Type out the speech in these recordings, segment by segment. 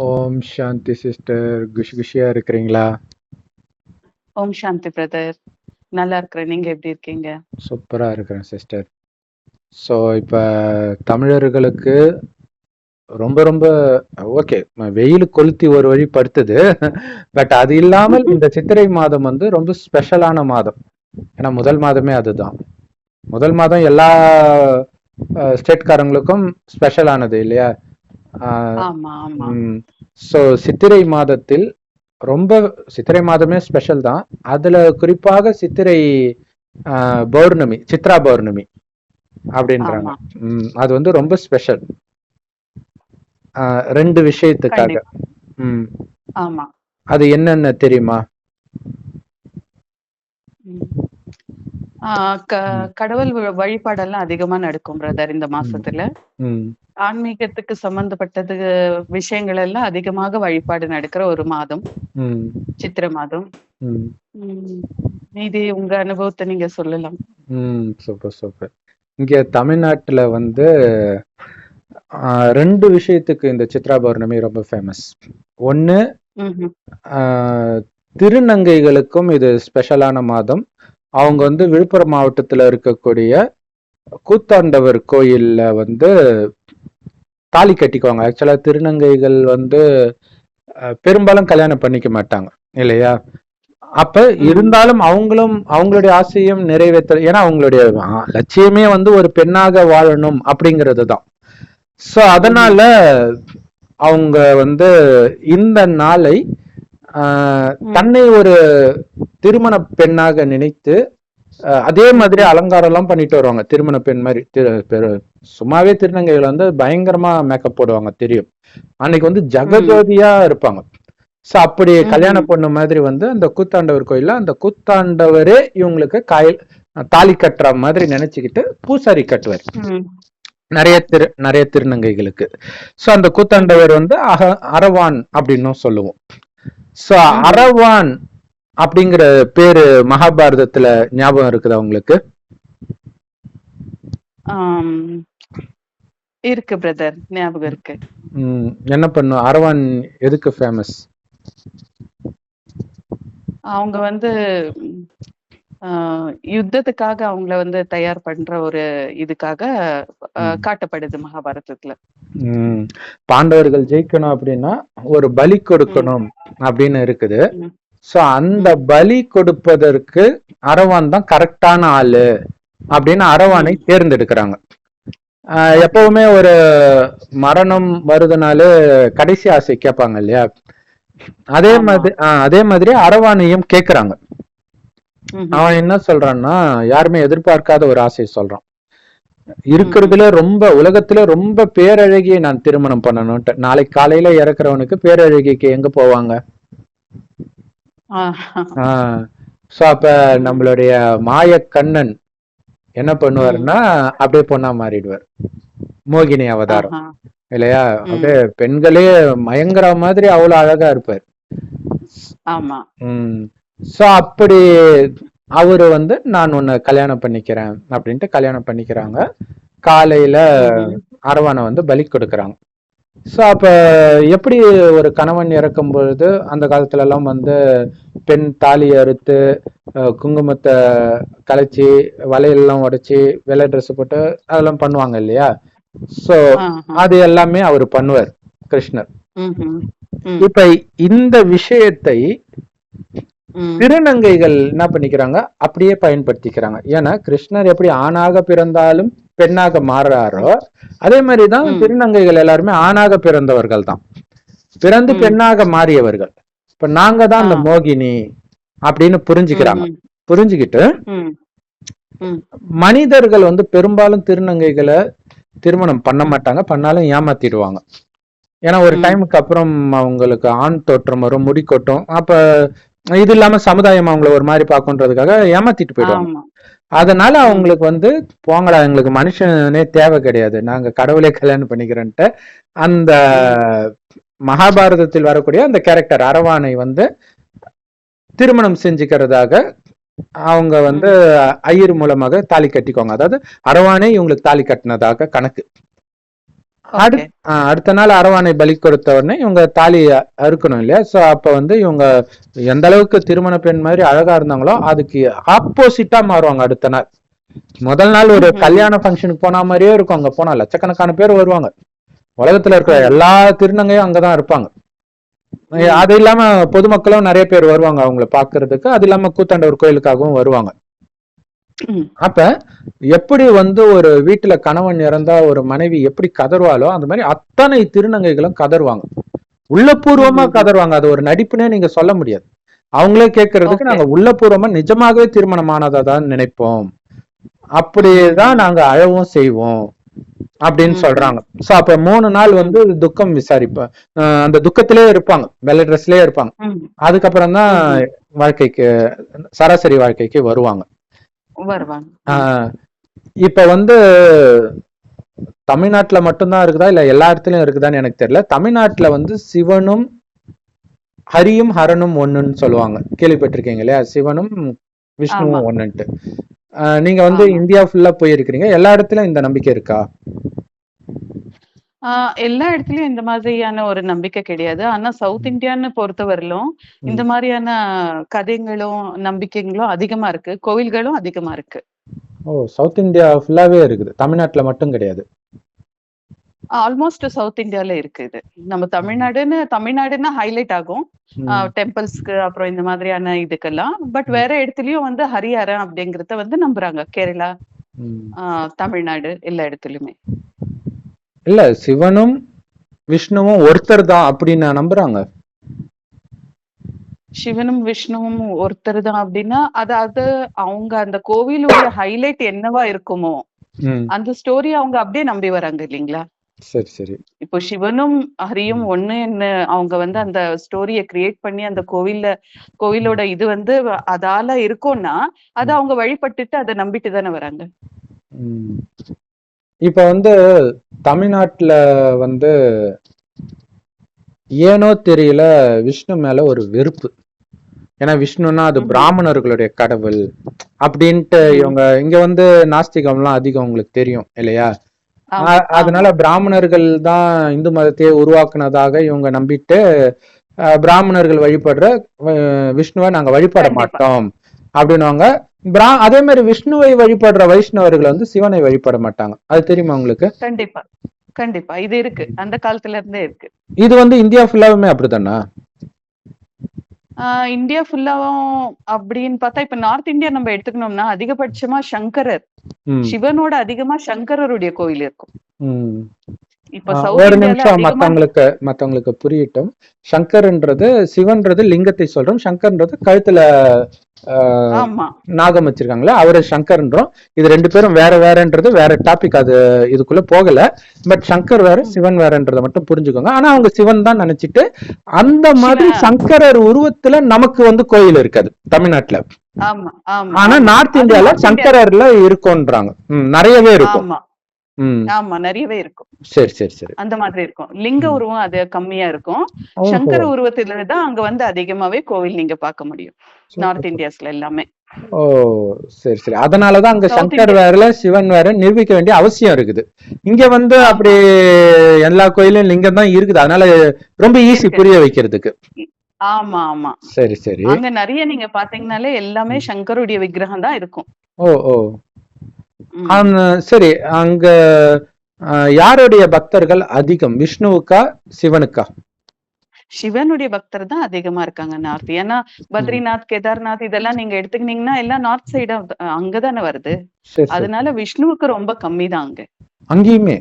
ஓம் சாந்தி sister. குஷி குஷியா இருக்கிறீங்களா? ஓம் சாந்தி brother. நல்லா இருக்கிறேன். நீங்க எப்படி இருக்கீங்க? சூப்பரா இருக்கிறேன் சிஸ்டர். ஸோ இப்போ தமிழர்களுக்கு ரொம்ப ரொம்ப ஓகே, வெயில் கொளுத்தி ஒரு வழி படுத்துது. பட் அது இல்லாமல் இந்த சித்திரை மாதம் வந்து ரொம்ப ஸ்பெஷலான மாதம். ஏன்னா முதல் மாதமே அதுதான். முதல் மாதம் எல்லா ஸ்டேட்காரங்களுக்கும் ஸ்பெஷலானது இல்லையா? ஆமா ஆமா ஸோ சித்திரை மாதத்தில் ரொம்ப சித்திரை மாதமே ஸ்பெஷல் தான். அதுல குறிப்பாக சித்திரை பௌர்ணமி, சித்ரா பௌர்ணமி அப்படின்றாங்க. ஆமா அது வந்து ரொம்ப ஸ்பெஷல் ரெண்டு விஷயத்துக்காக. கண்டிப்பா. ஆமா அது என்னென்ன தெரியுமா? கடவுள் வழிபாடெல்லாம் அதிகமா நடக்கும் பிரதர் இந்த மாசத்துல. ஆன்மீகத்துக்கு சம்பந்தப்பட்டது விஷயங்கள் எல்லாம் அதிகமாக வழிபாடு நடக்கிற ஒரு மாதம் சித்திரை மாதம். இது உங்க அனுபவத்தை நீங்க சொல்லலாம். Super super. இங்க தமிழ்நாட்டுல வந்து ரெண்டு விஷயத்துக்கு இந்த சித்ரா பௌர்ணமி ரொம்ப ஃபேமஸ். ஒன்னு திருநங்கைகளுக்கும் இது ஸ்பெஷலான மாதம். அவங்க வந்து விழுப்புரம் மாவட்டத்துல இருக்கக்கூடிய கூத்தாண்டவர் கோயில்ல வந்து தாலி கட்டிக்குவாங்க. ஆக்சுவலா திருநங்கைகள் வந்து பெரும்பாலும் கல்யாணம் பண்ணிக்க மாட்டாங்க இல்லையா? அப்ப இருந்தாலும் அவங்களும் அவங்களுடைய ஆசையும் நிறைவேற்ற, ஏன்னா அவங்களுடைய லட்சியமே வந்து ஒரு பெண்ணாக வாழணும் அப்படிங்கிறது தான். ஸோ அதனால அவங்க வந்து இந்த நாளை தன்னை ஒரு திருமண பெண்ணாக நினைத்து அதே மாதிரி அலங்காரம் எல்லாம் பண்ணிட்டு வருவாங்க. திருமண பெண் மாதிரி சும்மாவே திருநங்கைகள் வந்து பயங்கரமா மேக்கப் போடுவாங்க தெரியும். அன்னைக்கு வந்து ஜெகஜோதியா இருப்பாங்க. ஸோ அப்படி கல்யாண பொண்ணு மாதிரி வந்து அந்த கூத்தாண்டவர் கோயில்ல அந்த கூத்தாண்டவரே இவங்களுக்கு தாலி கட்டுற மாதிரி நினைச்சுக்கிட்டு பூசாரி கட்டுவார் நிறைய திருநங்கைகளுக்கு. ஸோ அந்த கூத்தாண்டவர் வந்து அரவான் அப்படின்னு சொல்லுவோம். ஸோ அரவான் அப்படிங்கிற பேரு மகாபாரதத்துல ஞாபகம் இருக்குது அவங்களுக்கு? இருக்கு பிரதர், ஞாபகம் இருக்கு. என்ன பண்ணும் அரவான்? எதுக்கு ஃபேமஸ்? அவங்க வந்து யுத்தத்துக்காக அவங்கள வந்து தயார் பண்ற ஒரு இதுக்காக காட்டப்படுது மகாபாரதத்துல. பாண்டவர்கள் ஜெயிக்கணும் அப்படின்னா ஒரு பலி கொடுக்கணும் அப்படின்னு இருக்குது. சோ அந்த பலி கொடுப்பதற்கு அரவான் தான் கரெக்டான ஆளு அப்படின்னு அரவானை தேர்ந்தெடுக்கிறாங்க. எப்பவுமே ஒரு மரணம் வருதுனாலே கடைசி ஆசை கேட்பாங்க இல்லையா? அதே மாதிரி அரவானையும் கேக்குறாங்க. அவன் என்ன சொல்றான்னா, யாருமே எதிர்பார்க்காத ஒரு ஆசையை சொல்றான். இருக்கிறதுல ரொம்ப உலகத்துல ரொம்ப பேரழகியை நான் திருமணம் பண்ணணும்ட்டு. நாளைக்கு காலையில இறக்குறவனுக்கு பேரழகிக்கு எங்க போவாங்க? சோ அப்ப நம்மளுடைய மாய கண்ணன் என்ன பண்ணுவாருன்னா அப்படியே பொண்ணா மாறிடுவார். மோகினி அவதாரம் இல்லையா? அப்படியே பெண்களே மயங்குற மாதிரி அவ்வளவு அழகா இருப்பார். சோ அப்படி அவரு வந்து நான் உன்னை கல்யாணம் பண்ணிக்கிறேன் அப்படின்ட்டு கல்யாணம் பண்ணிக்கிறாங்க. காலையில அரவானை வந்து பலி கொடுக்கறாங்க. சோ அப்ப எப்படி ஒரு கணவன் இறக்கும் பொழுது அந்த காலத்துல எல்லாம் வந்து பெண் தாலி அறுத்து குங்குமத்தை கலைச்சி வலையெல்லாம் உடைச்சி வெள்ளை ட்ரெஸ் போட்டு அதெல்லாம் பண்ணுவாங்க இல்லையா? சோ அது எல்லாமே அவர் பண்ணுவார் கிருஷ்ணர். இப்ப இந்த விஷயத்தை திருநங்கைகள் என்ன பண்ணிக்கிறாங்க, அப்படியே பயன்படுத்திக்கிறாங்க. ஏன்னா கிருஷ்ணர் எப்படி ஆணாக பிறந்தாலும் பெண்ணாக மாறுறாரோ அதே மாதிரிதான் திருநங்கைகள் எல்லாருமே ஆணாக பிறந்தவர்கள் தான், பிறந்து பெண்ணாக மாறியவர்கள். இப்ப நாங்க தான் அந்த மோகினி அப்படின்னு புரிஞ்சுக்கிறாங்க. புரிஞ்சுக்கிட்டு மனிதர்கள் வந்து பெரும்பாலும் திருநங்கைகளை திருமணம் பண்ண மாட்டாங்க, பண்ணாலும் ஏமாத்திடுவாங்க. ஏன்னா ஒரு டைமுக்கு அப்புறம் அவங்களுக்கு ஆண் தோற்றம் வரும், முடி கொட்டும். அப்ப இது இல்லாம சமுதாயம் அவங்களை ஒரு மாதிரி பார்க்கன்றதுக்காக ஏமாத்திட்டு போயிடுவாங்க. அதனால அவங்களுக்கு வந்து போங்கடா, எங்களுக்கு மனுஷனே தேவை கிடையாது, நாங்க கடவுளே கல்யாணம் பண்ணிக்கிறேன்ட்டு அந்த மகாபாரதத்தில் வரக்கூடிய அந்த கேரக்டர் அரவானை வந்து திருமணம் செஞ்சுக்கிறதாக அவங்க வந்து ஐயர் மூலமாக தாலி கட்டிக்குவாங்க. அதாவது அரவானே இவங்களுக்கு தாலி கட்டினதாக கணக்கு. ஓகே. அடுத்த நாள் அரவானை பலி கொடுத்த உடனே இவங்க தாலி அறுக்கணும் இல்லையா? சோ அப்ப வந்து இவங்க எந்த அளவுக்கு திருமண பெண் மாதிரி அழகா இருந்தாங்களோ அதுக்கு ஆப்போசிட்டா மாறுவாங்க அடுத்த நாள். முதல் நாள் ஒரு கல்யாண ஃபங்க்ஷனுக்கு போன மாதிரியே இருக்கும். அங்க போனா லட்சக்கணக்கான பேர் வருவாங்க. உலகத்துல இருக்கிற எல்லா திருநங்கையும் அங்கதான் இருப்பாங்க. அது இல்லாம பொதுமக்களும் நிறைய பேர் வருவாங்க அவங்கள பாக்குறதுக்கு. அது இல்லாம கூத்தாண்டவர் கோயிலுக்காகவும் வருவாங்க. அப்ப எப்படி வந்து ஒரு வீட்டுல கணவன் இறந்தா ஒரு மனைவி எப்படி கதறுவாளோ அந்த மாதிரி அத்தனை திருநங்கைகளும் கதறுவாங்க. உள்ளபூர்வமா கதறுவாங்க. அது ஒரு நடிப்புனே நீங்க சொல்ல முடியாது. அவங்களே கேட்கறதுக்கு நாங்க உள்ளபூர்வமா நிஜமாகவே திருமணமானதா தான் நினைப்போம், அப்படியேதான் நாங்க அழவும் செய்வோம் அப்படின்னு சொல்றாங்க. சோ அப்ப 3 நாள் வந்து துக்கம் விசாரிப்பேன். அந்த துக்கத்திலே இருப்பாங்க, வெள்ளை ட்ரெஸ்லயே இருப்பாங்க. அதுக்கப்புறம் தான் வாழ்க்கைக்கு, சராசரி வாழ்க்கைக்கு வருவாங்க. இப்ப வந்து தமிழ்நாட்டுல மட்டும்தான் இருக்குதா இல்ல எல்லா இடத்துலயும் இருக்குதான்னு எனக்கு தெரியல. தமிழ்நாட்டுல வந்து சிவனும் ஹரியும் ஹரனும் ஒண்ணுன்னு சொல்லுவாங்க, கேள்விப்பட்டிருக்கீங்க இல்லையா? சிவனும் விஷ்ணுவும் ஒண்ணுன்ட்டு. நீங்க வந்து இந்தியா ஃபுல்லா போயிருக்கிறீங்க, எல்லா இடத்துலயும் இந்த நம்பிக்கை இருக்கா? எல்லா இடத்துலயும் இந்த மாதிரியான ஒரு நம்பிக்கை கிடையாது. ஆனா சவுத் இந்தியான்னு பொறுத்தவரையிலும் இந்த மாதிரியான கதைகளும் நம்பிக்கைகளும் அதிகமா இருக்கு, கோவில்களும் அதிகமா இருக்கு. ஓ, சவுத் இந்தியா ஃபுல்லாவே இருக்குது, தமிழ்நாட்டுல மட்டும் கிடையாது. ஆல்மோஸ்ட் சவுத் இந்தியால இருக்கு இது. நம்ம தமிழ்நாடுன்னா ஹைலைட் ஆகும் டெம்பிள்ஸ்க்கு, அப்புறம் இந்த மாதிரியான இதுக்கெல்லாம். பட் வேற இடத்துலயும் வந்து ஹரிஹரன் அப்படிங்கறத வந்து நம்புறாங்க. கேரளா, தமிழ்நாடு எல்லா இடத்துலயுமே. இல்ல, சிவனும் விஷ்ணுவும் ஒருத்தர் தான் அப்படின்னு நம்புறாங்க. சிவனும் விஷ்ணுவும் ஒருத்தர் தான் அப்படின்னா அதாவது அவங்க அந்த கோவிலுடைய ஹைலைட் என்னவா இருக்குமோ அந்த ஸ்டோரி அவங்க அப்படியே நம்பி வராங்க இல்லைங்களா? சரி சரி. இப்போ சிவனும் ஹரியும் ஒண்ணு என்ன அவங்க வந்து அந்த ஸ்டோரிய கிரியேட் பண்ணி அந்த கோவிலோட இது வந்து அதால இருக்கும்னா அதை அவங்க வழிபட்டுட்டு அதை நம்பிட்டு தானே வராங்க. இப்ப வந்து தமிழ்நாட்டுல வந்து ஏனோ தெரியல விஷ்ணு மேல ஒரு வெறுப்பு. ஏன்னா விஷ்ணுன்னா அது பிராமணர்களுடைய கடவுள் அப்படின்ட்டு இவங்க இங்க வந்து நாஸ்திகம்லாம் அதிகம், உங்களுக்கு தெரியும் இல்லையா? அதனால பிராமணர்கள் தான் இந்து மதத்தையே உருவாக்குனதாக இவங்க நம்பிட்டு பிராமணர்கள் வழிபடுற விஷ்ணுவை நாங்க வழிபட மாட்டோம் அப்படின்னுவாங்க. அதே மாதிரி விஷ்ணுவை வழிபடுற வைஷ்ணவர்கள் வந்து சிவனை வழிபட மாட்டாங்க. அது தெரியுமா உங்களுக்கு? கண்டிப்பா கண்டிப்பா இது இருக்கு, அந்த காலத்துல இருந்தே இருக்கு. இது வந்து இந்தியா ஃபுல்லாவுமே அப்படித்தானா? இந்தியா ஃபுல்லாவும் அப்படின்னு பார்த்தா இப்ப நார்த் இந்தியா நம்ம எடுத்துக்கணும்னா அதிகபட்சமா சங்கரர், சிவனோட அதிகமா சங்கரருடைய கோயில் இருக்கும். இப்ப ஒரு நிமிஷம் மத்தவங்களுக்கு புரியட்டும். சங்கர்ன்றது சிவன்றது லிங்கத்தை சொல்றோம், சங்கர்ன்றது கழுத்துல நாகம் வச்சிருக்காங்களா அவரு சங்கர்ன்றோம். இது ரெண்டு பேரும் வேற வேறன்றது வேற டாபிக், அது இதுக்குள்ள போகல. பட் சங்கர் வேற சிவன் வேறன்றதை மட்டும் புரிஞ்சுக்கோங்க. ஆனா அவங்க சிவன் தான் நினைச்சிட்டு அந்த மாதிரி சங்கரர் உருவத்துல நமக்கு வந்து கோயில் இருக்காது தமிழ்நாட்டுல. ஆனா நார்த் இந்தியால சங்கரர்ல இருக்கும்ன்றாங்க, நிறையவே இருக்கும். ஆமா நிறையவே இருக்கும். சரி சரி சரி. அந்த மாதிரி இருக்கும். லிங்க உருவம் அது கம்மியா இருக்கும். சங்கர உருவத்துல தான் அங்க வந்து அதிகமாவே கோவில் நீங்க பார்க்க முடியும் நார்த் இந்தியாஸ்ல எல்லாமே. ஓ சரி சரி. அதனாலதான் அங்க சங்கர் வேற சிவன் வேற நிரூபிக்க வேண்டிய அவசியம் இருக்குது. இங்க வந்து அப்படி எல்லா கோயிலும் லிங்கம் தான் இருக்குது, அதனால ரொம்ப ஈஸி புரிய வைக்கிறதுக்கு. ஆமா ஆமா சரி சரி. அங்க நிறைய நீங்க பாத்தீங்கன்னாலே எல்லாமே சங்கருடைய விக்கிரகம் தான் இருக்கும். ஓ ஓ சரி. அங்க யாருடைய பக்தர்கள் அதிகம், விஷ்ணுவுக்கா சிவனுக்கா? சிவனுடைய பக்தர் தான் அதிகமா இருக்காங்க நார்த். ஏன்னா பத்ரிநாத், கேதார்நாத் இதெல்லாம் நீங்க எடுத்துக்கிட்டீங்கன்னா எல்லாம் நார்த் சைடு அங்கதானே வருது. அதனால விஷ்ணுவுக்கு ரொம்ப கம்மி தான் அங்க. அங்கேயுமே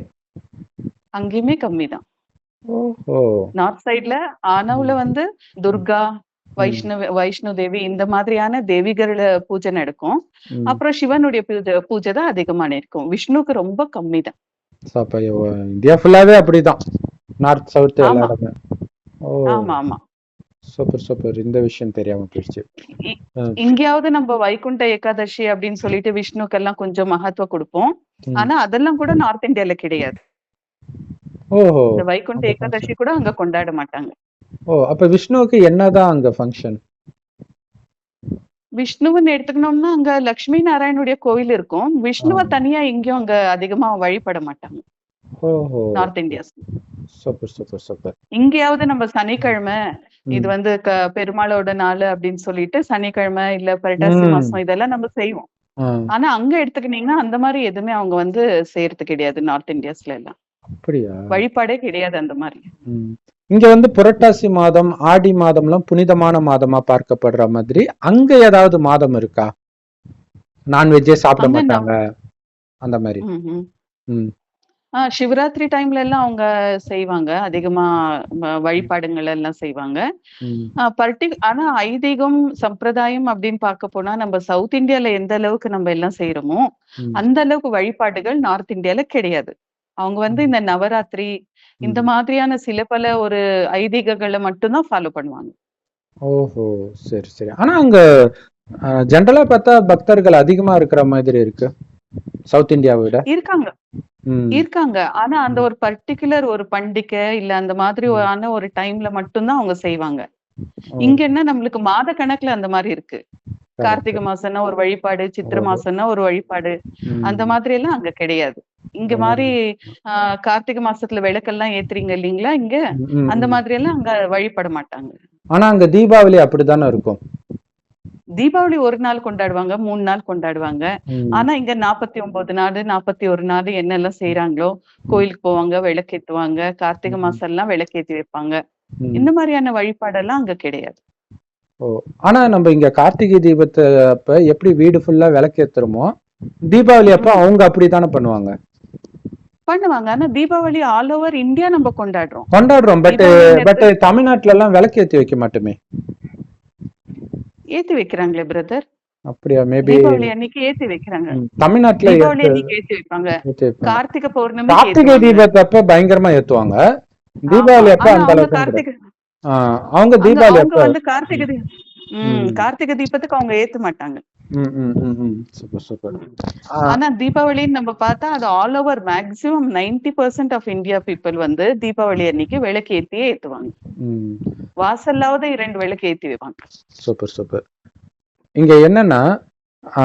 கம்மி தான் நார்த் சைட்ல. ஆனவுல வந்து துர்கா, வைஷ்ணு தேவி இந்த மாதிரியான தேவிகள பூஜை நடக்கும். அப்புறம் சிவனுடைய பூஜை தான் அதிகமான இருக்கும். விஷ்ணுக்கு ரொம்ப கம்மி தான். இந்தியா ஃபுல்லாவே அப்படிதான், நார்த் சவுத் எல்லா இடமே. ஆமா ஆமா சூப்பர் சூப்பர். இந்த விஷயம் தெரியாம போயிடுச்சு. இங்கயாவது நம்ம வைகுண்ட ஏகாதசி அப்படின்னு சொல்லிட்டு விஷ்ணுக்கெல்லாம் கொஞ்சம் மகத்துவம் கொடுப்போம். ஆனா அதெல்லாம் கூட நார்த் இந்தியால கிடையாது. ஓஹோ, இந்த வைகுண்ட ஏகாதசி கூட அங்க கொண்டாட மாட்டாங்க. ஓ, அப்ப விஷ்ணுவுக்கு என்னதான் அங்க ஃபங்க்ஷன்? விஷ்ணுவன்னு எடுத்துக்கணும்னா அங்க லட்சுமி நாராயணுடைய கோவில் இருக்கும். விஷ்ணுவ தனியா எங்கேயும் அங்க அதிகமா வழிபட மாட்டாங்க. ஓஹோ! North India's. Super, super, super. இங்கேயாவது நம்ம சனிக்கிழமை இது ம். வந்து பெருமாளோட நாள் அப்படின்னு சொல்லிட்டு சனிக்கிழமை இல்ல புரட்டாசி ம். மாசம் இதெல்லாம் நம்ம செய்வோம். ஆ. ஆனா அங்க எடுத்துக்கிட்டீங்கன்னா அந்த மாதிரி எதுவுமே அவங்க வந்து செய்யறது கிடையாது. நார்த் இந்தியாஸ்ல எல்லாம் அப்படியா? வழிபாடே கிடையாது அந்த மாதிரி. ம். இங்க வந்து புரட்டாசி மாதம், ஆடி மாதம்லாம் புனிதமான மாதமா பார்க்கப்படுற மாதிரி, அங்க ஏதாவது மாதம் இருக்கா? நான்வெஜ்ஜே சாப்பிட அங்க மாட்டாங்க, அந்த மாரி. ம்ஹ்ம். ம். சிவராத்திரி டைம்ல எல்லாம் அவங்க செய்வாங்க. அதிகமா வழிபாடுங்கள் எல்லாம் செய்வாங்க. ம். ஆனா ஐதீகம், சம்பிரதாயம் அப்படின்னு பார்க்க போனா, நம்ம சவுத் இந்தியால எந்த அளவுக்கு நம்ம எல்லாம் செய்றோமோ, ம். அந்த அளவுக்கு வழிபாடுகள் நார்த் இந்தியால கிடையாது. அவங்க வந்து ம். இந்த நவராத்திரி, இந்த ம். மாதிரியான சில பல ஒரு ஐதீகங்கள மட்டும் தான் ஃபாலோ பண்ணுவாங்க. ஓஹோ! சரி, சரி. ஆனா அங்க ஜெனரலா பார்த்தா பக்தர்கள் அதிகமா இருக்கிற மாதிரி இருக்கு. சவுத் இந்தியாவ விட. இருக்காங்க, ம். இருக்காங்க. ஆனா அந்த ம். ஒரு பர்ட்டிகுலர் ஒரு பண்டிகை, இல்ல அந்த மாதிரி ம். ஆன ஒரு டைம்ல மட்டும் தான் அவங்க செய்வாங்க. ஓ! இங்க என்ன நம்மளுக்கு மாத கணக்குல அந்த மாரி இருக்கு. கரெக்ட். கார்த்திகை மாசம்னா ஒரு வழிபாடு, சித்திரை ஓஹோ! மாசம்னா ஒரு வழிபாடு. அந்த ம். மாதிரி எல்லாம் அங்க கிடையாது. இங்க ஓ! மாரி அ கார்த்திகை மாசத்துல விளக்கெல்லாம் ஏத்துறீங்க இல்லீங்களா இங்க? ம். ம். அந்த ம். மாதிரி எல்லாம் அங்க வழிபட மாட்டாங்க. ஆனா அங்க தீபாவளி அப்படித்தானே இருக்கும். தீபாவளி 1 நாள் கொண்டாடுவாங்க, 3 நாள் கொண்டாடுவாங்க. ம். ஆனா இங்க 49 நாளு, 41 நாளு என்னெல்லாம் செய்றாங்களோ, கோயிலுக்கு போவாங்க, விளக்கேத்துவாங்க. கார்த்திகை ம். மாசம்லாம் விளக்கேத்தி வைப்பாங்க. ம். இந்த மாரியான வழிபாடெல்லாம் அங்க கிடையாது. ஓ! ஆனா நம்ம இங்க கார்த்திகை தீபத்த அப்ப எப்படி வீடு ஃபுல்லா விளக்கேத்துறோமோ, தீபாவளி அப்ப ம். அவங்க அப்படித்தானே பண்ணுவாங்க. பண்ணுவாங்க. ஆனா தீபாவளி ஆல் ஓவர் இந்தியா நம்ம கொண்டாடுறோம். கொண்டாடுறோம். பட் தீபாவளின்றது தமிழ்நாட்டுல எல்லாம் விளக்கேத்தி வைக்க மாட்டோமே. ஏத்தி வைக்கிறாங்களே பிரதர். அப்படியா? மேபி தீபாவளி அன்னைக்கு ஏத்தி வைக்கிறாங்க. தமிழ்நாட்டுல தீபாவளி அன்னைக்கு ஏத்தி வைப்பாங்க. ஏத்தி வைப்பாங்க. கார்த்திகை பௌர்ணமிக்கு கார்த்திகை ஏத்துவாங்க. தீபத்தப்ப பயங்கரமா ஏத்துவாங்க. ஆமா. தீபாவளி அப்ப ஆனா அந்த அவங்க அளவுக்கு கிடையாது. கார்த்திகை ஆ, அவங்க தீபாவளி அவங்க அப்ப வந்து கார்த்திகை ம். கார்த்திகை தீபத்துக்கு அவங்க ஏத்த மாட்டாங்க. ம். ம். ம். ம். Super, super. ம். ஆ. ஆனா தீபாவளின்னு நம்ம பார்த்தா அது all over maximum 90% of India people வந்து தீபாவளி அன்னைக்கு விளக்கு ஏத்தியே ஏத்துவாங்க. ம். வாசல்லாவது 2 விளக்கு ஏத்தி வைப்பாங்க. Super, super. இங்க என்னன்னா, ஆ,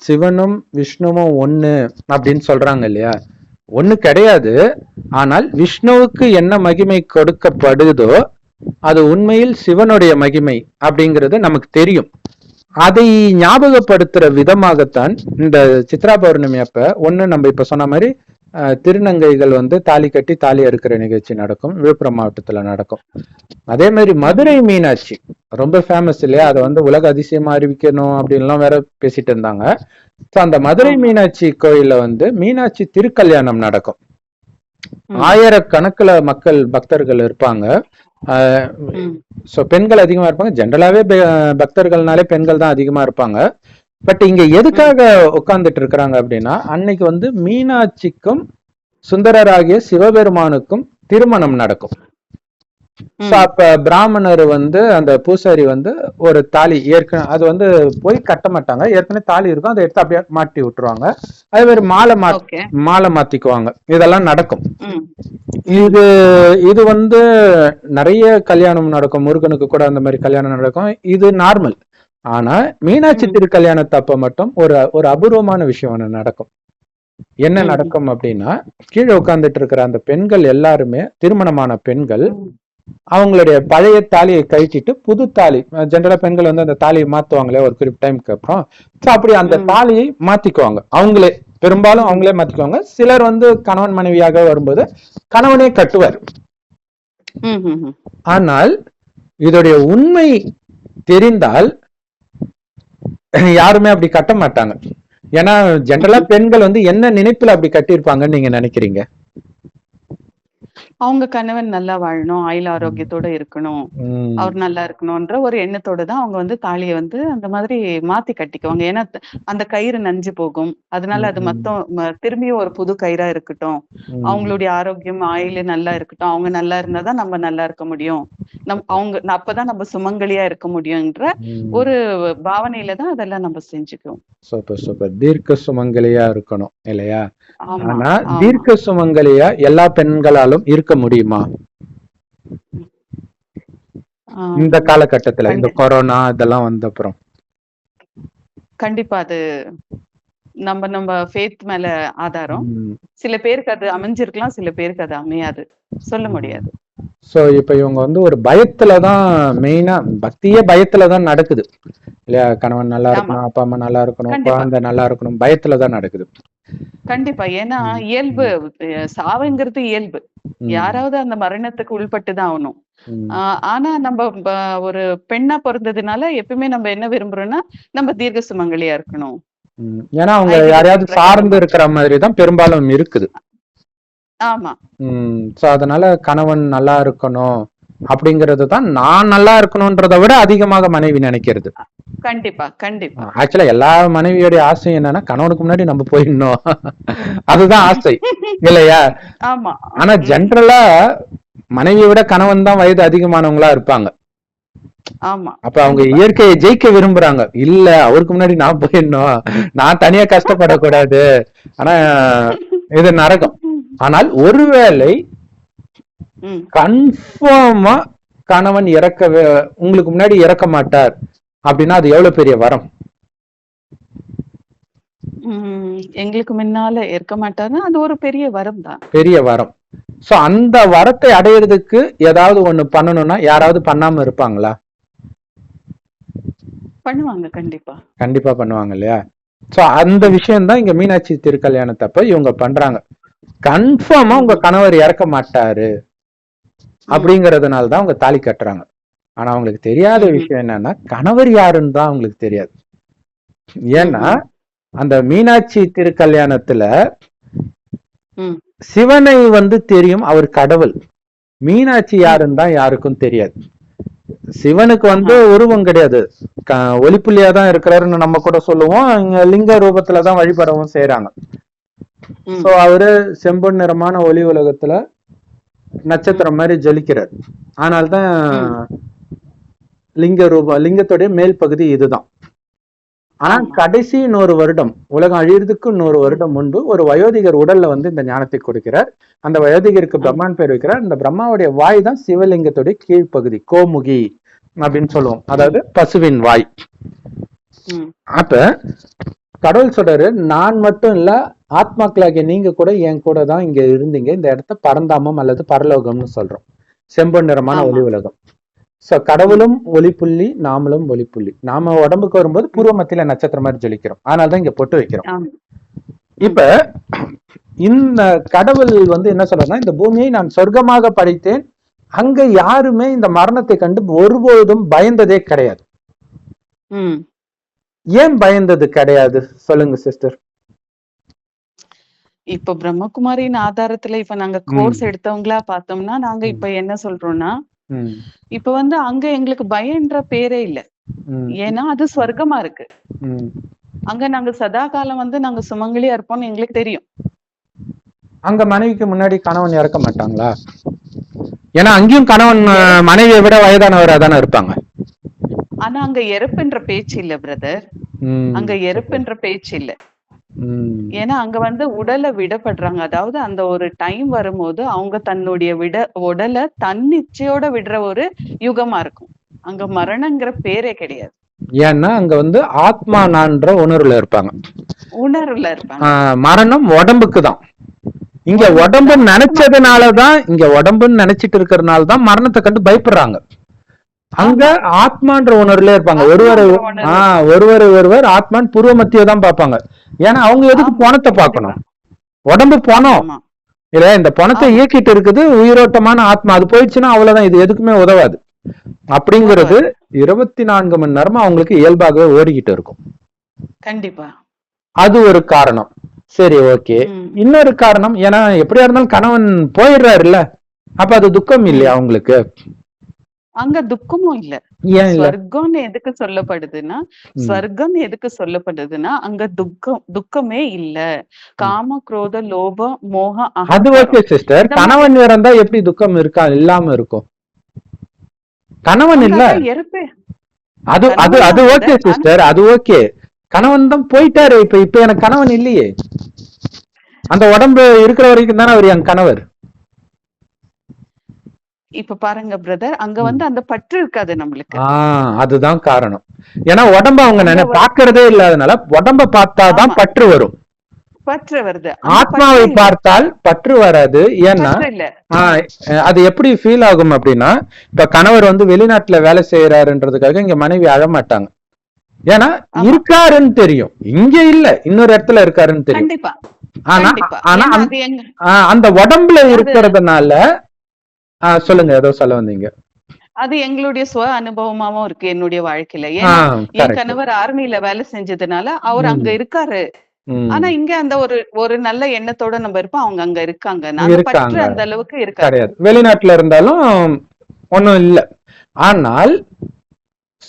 சிவனும் விஷ்ணுவும் ஒண்ணு அப்படின்னு சொல்றாங்க இல்லையா? ஒண்ணு கிடையாது. ஆனால் விஷ்ணுவுக்கு என்ன மகிமை கொடுக்கப்படுதோ, அது உண்மையில் சிவனுடைய மகிமை அப்படிங்கிறது நமக்கு தெரியும். அதை ஞாபகப்படுத்துற விதமாகத்தான் இந்த சித்ரா பௌர்ணமி அப்ப ஒண்ணு நம்ம இப்ப சொன்ன மாதிரி திருநங்கைகள் வந்து தாலி கட்டி தாலி அறுக்கிற நிகழ்ச்சி நடக்கும். விழுப்புரம் மாவட்டத்துல நடக்கும். அதே மாதிரி மதுரை மீனாட்சி ரொம்ப ஃபேமஸ் இல்லையா? அதை வந்து உலக அதிசயமா அறிவிக்கணும் அப்படின்லாம் வேற பேசிட்டு இருந்தாங்க. ஸோ அந்த மதுரை ஆமா. மீனாட்சி கோயில்ல வந்து மீனாட்சி திருக்கல்யாணம் நடக்கும். ம். ஆயிரக்கணக்குல மக்கள் பக்தர்கள் இருப்பாங்க. ம். ஸோ பெண்கள் அதிகமா இருப்பாங்க. ஜென்ரலாவே பக்தர்கள்னாலே பெண்கள் தான் அதிகமா இருப்பாங்க. பட் இங்க ம். எதுக்காக உட்கார்ந்துட்டு இருக்கிறாங்க அப்படின்னா, அன்னைக்கு வந்து மீனாட்சிக்கும் சுந்தரராகிய சிவபெருமானுக்கும் திருமணம் நடக்கும். So, ம். அப்ப பிராமணர் வந்து அந்த பூசாரி வந்து ஒரு தாலி ஏற்கனவே அது வந்து போய் கட்ட மாட்டாங்க. ஏற்கனவே தாலி இருக்கும். அதை எடுத்து அப்படியே மாட்டி விட்டுருவாங்க. அதே மாதிரி ஓகே. மாலை மாத்திக்குவாங்க. இதெல்லாம் நடக்கும். ம். இது இது வந்து நிறைய கல்யாணம் நடக்கும். முருகனுக்கு கூட அந்த மாதிரி கல்யாணம் நடக்கும். இது நார்மல். ஆனா மீனாட்சி ம். திருக்கல்யாணத்தப்ப மட்டும் ஒரு ஒரு அபூர்வமான விஷயம் ஒண்ணு நடக்கும். என்ன ம். நடக்கும் அப்படின்னா, கீழே உட்கார்ந்துட்டு இருக்கிற அந்த பெண்கள் எல்லாருமே திருமணமான பெண்கள் ம். அவங்களுடைய பழைய தாலியை கழிச்சிட்டு புது தாலி, ஜென்ரலா பெண்கள் வந்து அந்த தாலியை மாத்துவாங்களே ஒரு குறிப்பிட்ட டைமுக்கு அப்புறம். ஸோ அப்படி அந்த ம். தாலியை மாத்திக்குவாங்க. அவங்களே பெரும்பாலும் ம். அவங்களே மாத்திக்குவாங்க. சிலர் வந்து கணவன் மனைவியாக வரும்போது கணவனே கட்டுவார். ம். ம். ஆனால் இதோடைய உண்மை தெரிந்தால் யாருமே அப்படி கட்ட மாட்டாங்க. ஏன்னா ஜென்ரலா பெண்கள் வந்து என்ன நினைப்புல அப்படி கட்டியிருப்பாங்கன்னு நீங்க நினைக்கிறீங்க? அவங்க கணவன் நல்லா வாழணும், ஆயுள் ஆரோக்கியத்தோட இருக்கணும், ம். அவர் நல்லா இருக்கணும்ன்ற ஒரு எண்ணத்தோட தான் அவங்க வந்து தாலிய வந்து அந்த மாதிரி மாத்தி கட்டிக்குவாங்க. ஏன்னா அந்த கயிறு நஞ்சு போகும். அதனால அது ம். திரும்பியும் ஒரு புது கயிறா இருக்கட்டும். ம். அவங்களுடைய ஆரோக்கியம், ஆயுள் நல்லா இருக்கட்டும். அவங்க நல்லா இருந்தா தான் நம்ம நல்லா இருக்க முடியும். அப்பதான் நம்ம சுமங்கலியா இருக்க முடியும்ன்ற ம். ஒரு பாவனையில தான் அதெல்லாம் நம்ம செஞ்சுக்குவோம். Super, super. தீர்க்க சுமங்கலியா இருக்கணும் இல்லையா? ஆமா, ஆனா ஆமா. தீர்க்க சுமங்கலியா எல்லா பெண்களாலும் இருக்க முடியுமா இந்த ஆம். காலகட்டத்துல? இந்த கண்டி கொரோனா இதெல்லாம் வந்த அப்புறம். கண்டிப்பா அது நம்ம ஃபேத் மேல ஆதாரம். ம். சில பேருக்கு அது அமைஞ்சிருக்கலாம், சில பேருக்கு அது அமையாது. சொல்ல முடியாது. சோ இப்ப இவங்க வந்து ஒரு பயத்துலதான் மெயினா, பக்தியே பயத்துலதான் நடக்குது இல்லையா? கணவன் நல்லா ஆமா. இருக்கணும், அப்பா அம்மா நல்லா இருக்கணும், கண்டிப்பா. குழந்தை நல்லா இருக்கணும், பயத்துலதான் நடக்குது. கண்டிப்பா. ஏன்னா ம். இயல்பு சாவுங்கிறது இயல்பு. ம். யாராவது அந்த மரணத்துக்கு உள்பட்டு தான் ஆகணும். ம். ஆனா நம்ம ஒரு பெண்ணா பொறந்ததுனால எப்பவுமே நம்ம என்ன விரும்புறோம்னா, நம்ம தீர்க்க சுமங்கலியா இருக்கணும். ம். ஏன்னா அவங்க ஐதிக யாரையாவது சார்ந்து பிரகாரமா. இருக்கிற மாதிரி தான் பெரும்பாலும் இருக்குது. ஆமா. சோ அதனால கணவன் நல்லா இருக்கணும் அப்படிங்கறது தான், நான் நல்லா இருக்கணும்ன்றதை விட அதிகமாக மனைவி நினைக்கிறது. கண்டிப்பா, கண்டிப்பா. ஆக்சுவலா எல்லா மனைவியோடைய ஆசை என்னன்னா, கணவனுக்கு முன்னாடி நம்ம போயிடணும். அதுதான் ஆசை இல்லையா? ஆமா. ஆனா ஜென்ரலா மனைவியை விட கணவன் தான் வயது அதிகமானவங்களா இருப்பாங்க. ஆமா. அப்ப அவங்க இயற்கையை ஜெயிக்க விரும்புறாங்க. இல்ல, அவருக்கு முன்னாடி நான் போயிடணும், நான் தனியா கஷ்டப்படக்கூடாது. ஆனா இது நரகம். ஆனால் ஒருவேளை கன்ஃபார்மா கணவன் உங்களுக்கு முன்னாடி இறக்க மாட்டார் அப்படின்னா அது எவ்வளவு பெரிய வரம். எங்களுக்கு முன்னால இருக்க மாட்டாருன்னா அது ஒரு பெரிய வரம் தான். பெரிய வரம். சோ அந்த வரத்தை அடையிறதுக்கு ஏதாவது ஒண்ணு பண்ணணும்னா யாராவது பண்ணாம இருப்பாங்களா? பண்ணுவாங்க. கண்டிப்பா கண்டிப்பா பண்ணுவாங்க இல்லையா? சோ அந்த விஷயம் தான் இங்க மீனாட்சி திருக்கல்யாணத்தப்ப இவங்க பண்றாங்க. கன்ஃபார்மா உங்க கணவர் இறக்க மாட்டாரு அப்படிங்கறதுனாலதான் அவங்க தாலி கட்டுறாங்க. ஆனா அவங்களுக்கு தெரியாத விஷயம் என்னன்னா, கணவர் யாருன்னு தான் அவங்களுக்கு தெரியாது. ஏன்னா அந்த மீனாட்சி திருக்கல்யாணத்துல சிவனை வந்து தெரியும், அவர் கடவுள். மீனாட்சி யாருன்னு தான் யாருக்கும் தெரியாது. சிவனுக்கு வந்து உருவம் கிடையாது, ஒளிப்புள்ளியா தான் இருக்கிறாருன்னு நம்ம கூட சொல்லுவோம். இங்க லிங்க ரூபத்துலதான் வழிபடவும் செய்யறாங்க. சோ அவரு செம்பொன் நிறமான ஒளி உலகத்துல நட்சத்திரம் மாதிரி ஜொலிக்கிறார். ஆனால்தான் லிங்கத்துடைய மேல் பகுதி இதுதான். ஆனா கடைசி 100 வருடம், உலகம் அழியறதுக்கு 100 வருடம் முன்பு ஒரு வயோதிகர் உடல்ல வந்து இந்த ஞானத்தை கொடுக்கிறார். அந்த வயோதிகருக்கு பிரம்மான் பேர் வைக்கிறார். இந்த பிரம்மாவுடைய வாய் தான் சிவலிங்கத்துடைய கீழ்ப்பகுதி, கோமுகி அப்படின்னு சொல்லுவோம், அதாவது பசுவின் வாய். அப்ப கடவுள் சொல்றாரு, நான் மட்டும் இல்ல, ஆத்மாக்களாகிய நீங்க கூட என் கூட தான் இங்க இருந்தீங்க. இந்த இடத்த பரந்தாமம் அல்லது பரலோகம்னு சொல்றோம், செம்பொன் நிறமான ஒளி உலகம். சோ கடவுளும் ஒளிப்புள்ளி, நாமளும் ஒளிப்புள்ளி. நாம உடம்புக்கு வரும்போது பூர்வ மத்தியில நட்சத்திரம் மாதிரி ஜொலிக்கிறோம். அதனாலதான் இங்க பொட்டு வைக்கிறோம். இப்ப இந்த கடவுள் வந்து என்ன சொல்றதுன்னா, இந்த பூமியை நான் சொர்க்கமாக படைத்தேன், அங்க யாருமே இந்த மரணத்தை கண்டு ஒருபோதும் பயந்ததே கிடையாது. ஏன் பயந்தது கிடையாது சொல்லுங்க சிஸ்டர்? இப்ப பிரம்மகுமாரியின் ஆதாரத்துல இப்ப நாங்க கோர்ஸ் எடுத்தவங்களா பார்த்தோம்னா, நாங்க இப்ப என்ன சொல்றோம்னா, இப்ப வந்து அங்க எங்களுக்கு பயம்ன்ற பேரே இல்ல. ஏன்னா அது சொர்க்கமா இருக்கு. அங்க நாங்க சதா காலம் வந்து நாங்க சுமங்கலியா இருப்போம்னு எங்களுக்கு தெரியும். அங்க மனைவிக்கு முன்னாடி கணவன் இறக்க மாட்டாங்களா? ஏன்னா அங்கேயும் கணவன் மனைவியை விட வயதானவரா தானே இருப்பாங்க. ஆனா அங்க இறப்புன்ற பேச்சு இல்ல பிரதர். அங்க இறப்புன்ற பேச்சு இல்ல. ஏன்னா அங்க வந்து உடலை விடப்படுறாங்க. அதாவது அந்த ஒரு டைம் வரும்போது அவங்க தன்னுடைய உடலை தன்னிச்சையோட விடுற ஒரு யுகமா இருக்கும். அங்க மரணங்கிற பேரே கிடையாது. ஏன்னா அங்க வந்து ஆத்மா நான்ற உணர்வுல இருப்பாங்க. மரணம் உடம்புக்கு தான். இங்க உடம்புன்னு நினைச்சதுனாலதான், இங்க உடம்புன்னு நினைச்சிட்டு இருக்கிறதுனாலதான் மரணத்தை கண்டு பயப்படுறாங்க. அங்க ஆத்மான்ற உணர்வுல இருப்பாங்க. ஒருவர் ஆத்மான் பூர்வ மத்திய தான் பார்ப்பாங்க. ஏன்னா அவங்க எதுக்கு பணத்தை பார்க்கணும்? உடம்பு பணம் இல்ல, இந்த பணத்தை இயக்கிட்டு இருக்குது உயிரோட்டமான ஆத்மா. அது போயிடுச்சுன்னா அவ்வளவுதான், இது எதுக்குமே உதவாது. அப்படிங்கிறது 24 மணி நேரமா அவங்களுக்கு இயல்பாகவே ஓடிக்கிட்டு இருக்கும். கண்டிப்பா அது ஒரு காரணம். சரி, ஓகே. இன்னொரு காரணம், ஏன்னா எப்படியா இருந்தாலும் கணவன் போயிடுறாருல்ல, அப்ப அது துக்கம் இல்லையா அவங்களுக்கு? அங்க துக்கமும் இல்ல. ஸ்வர்க்கம் எதுக்கு சொல்லப்படுதுன்னா, ஸ்வர்க்கம் எதுக்கு சொல்லப்படுதுன்னா அங்க துக்கமே இல்ல. காம, குரோத, லோபம், மோகம், அது ஓகே சிஸ்டர். கணவன் இறந்தா எப்படி துக்கம் இருக்கா இல்லாம இருக்கும்? கணவன் இல்ல, அது அது அது ஓகே சிஸ்டர், அது ஓகே. கணவன் தான் போயிட்டாரு. இப்ப எனக்கு கணவன் இல்லையே. அந்த உடம்பு இருக்கிற வரைக்கும் தானே அவர் என் கணவர். இப்ப பாருங்க பிரதர், அங்க வந்து அந்த பற்று இருக்காது நம்மளுக்கு. அதுதான் காரணம். ஏன்னா உடம்ப அவங்க அங்க பாக்குறதே இல்லாதனால உடம்ப பார்த்தாதான் ஆமா பற்று வரும். பற்று வருது. அந்த ஆத்மாவை பற்றே இல்ல. பார்த்தால் பற்று வராது. ஏன்னா பற்று இல்ல. அது எப்படி ஃபீல் ஆகும் அப்படின்னா, இப்ப கணவர் வந்து வெளிநாட்டுல வேலை செய்யறாருன்றதுக்காக இங்க மனைவி அழமாட்டாங்க. ஏன்னா ஆமா. இருக்காருன்னு தெரியும், இங்க இல்ல இன்னொரு இடத்துல இருக்காருன்னு தெரியும். கண்டிப்பா ஆனா கண்டிப்பா. ஆனா ஏன்னா அந்த- அது எங்க அந்த உடம்புல அது இருக்கிறதுனால சொல்லுங்க, ஏதோ சொல்ல வந்தீங்க. அது எங்களுடைய சுவ அனுபவமாவும் இருக்கு என்னுடைய வாழ்க்கையில. ஏன்னா என் கரெக்ட். கணவர் ஆர்மில வேலை செஞ்சதுனால அவர் அங்க இருக்காரு. ஆனா இங்க அந்த ஒரு நல்ல எண்ணத்தோட நம்ம இருப்போம். அவங்க அங்க இருக்காங்க. அந்த பற்று இருக்காங்க அந்த அளவுக்கு இருக்காது. கிடையாது. வெளிநாட்டுல இருந்தாலும் ஒண்ணும் இல்ல. ஆனால்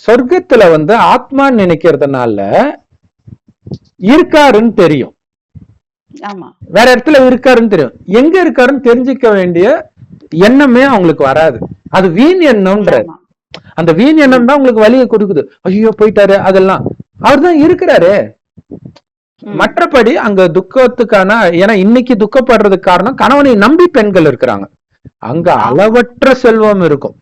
சொர்க்கத்துல வந்து ஆத்மா நினைக்கிறதுனால இருக்காருன்னு தெரியும். ஆமா வேற இடத்துல இருக்காருன்னு தெரியும். எங்க இருக்காருன்னு தெரிஞ்சுக்க வேண்டிய எண்ணமே அவங்களுக்கு வராது. அது வீண் எண்ணம்ன்ற. ஆமா அந்த வீண் எண்ணம் தான் உங்களுக்கு வலியை கொடுக்குது. ஐயோ போயிட்டாரு, அதெல்லாம் அவர் தான் இருக்கிறாரு. மற்றபடி அங்க துக்கத்துக்கான, ஏன்னா இன்னைக்கு துக்கப்படுறதுக்கு காரணம் கணவனை நம்பி பெண்கள் இருக்கிறாங்க. அங்க அளவற்ற செல்வம் இருக்கும்.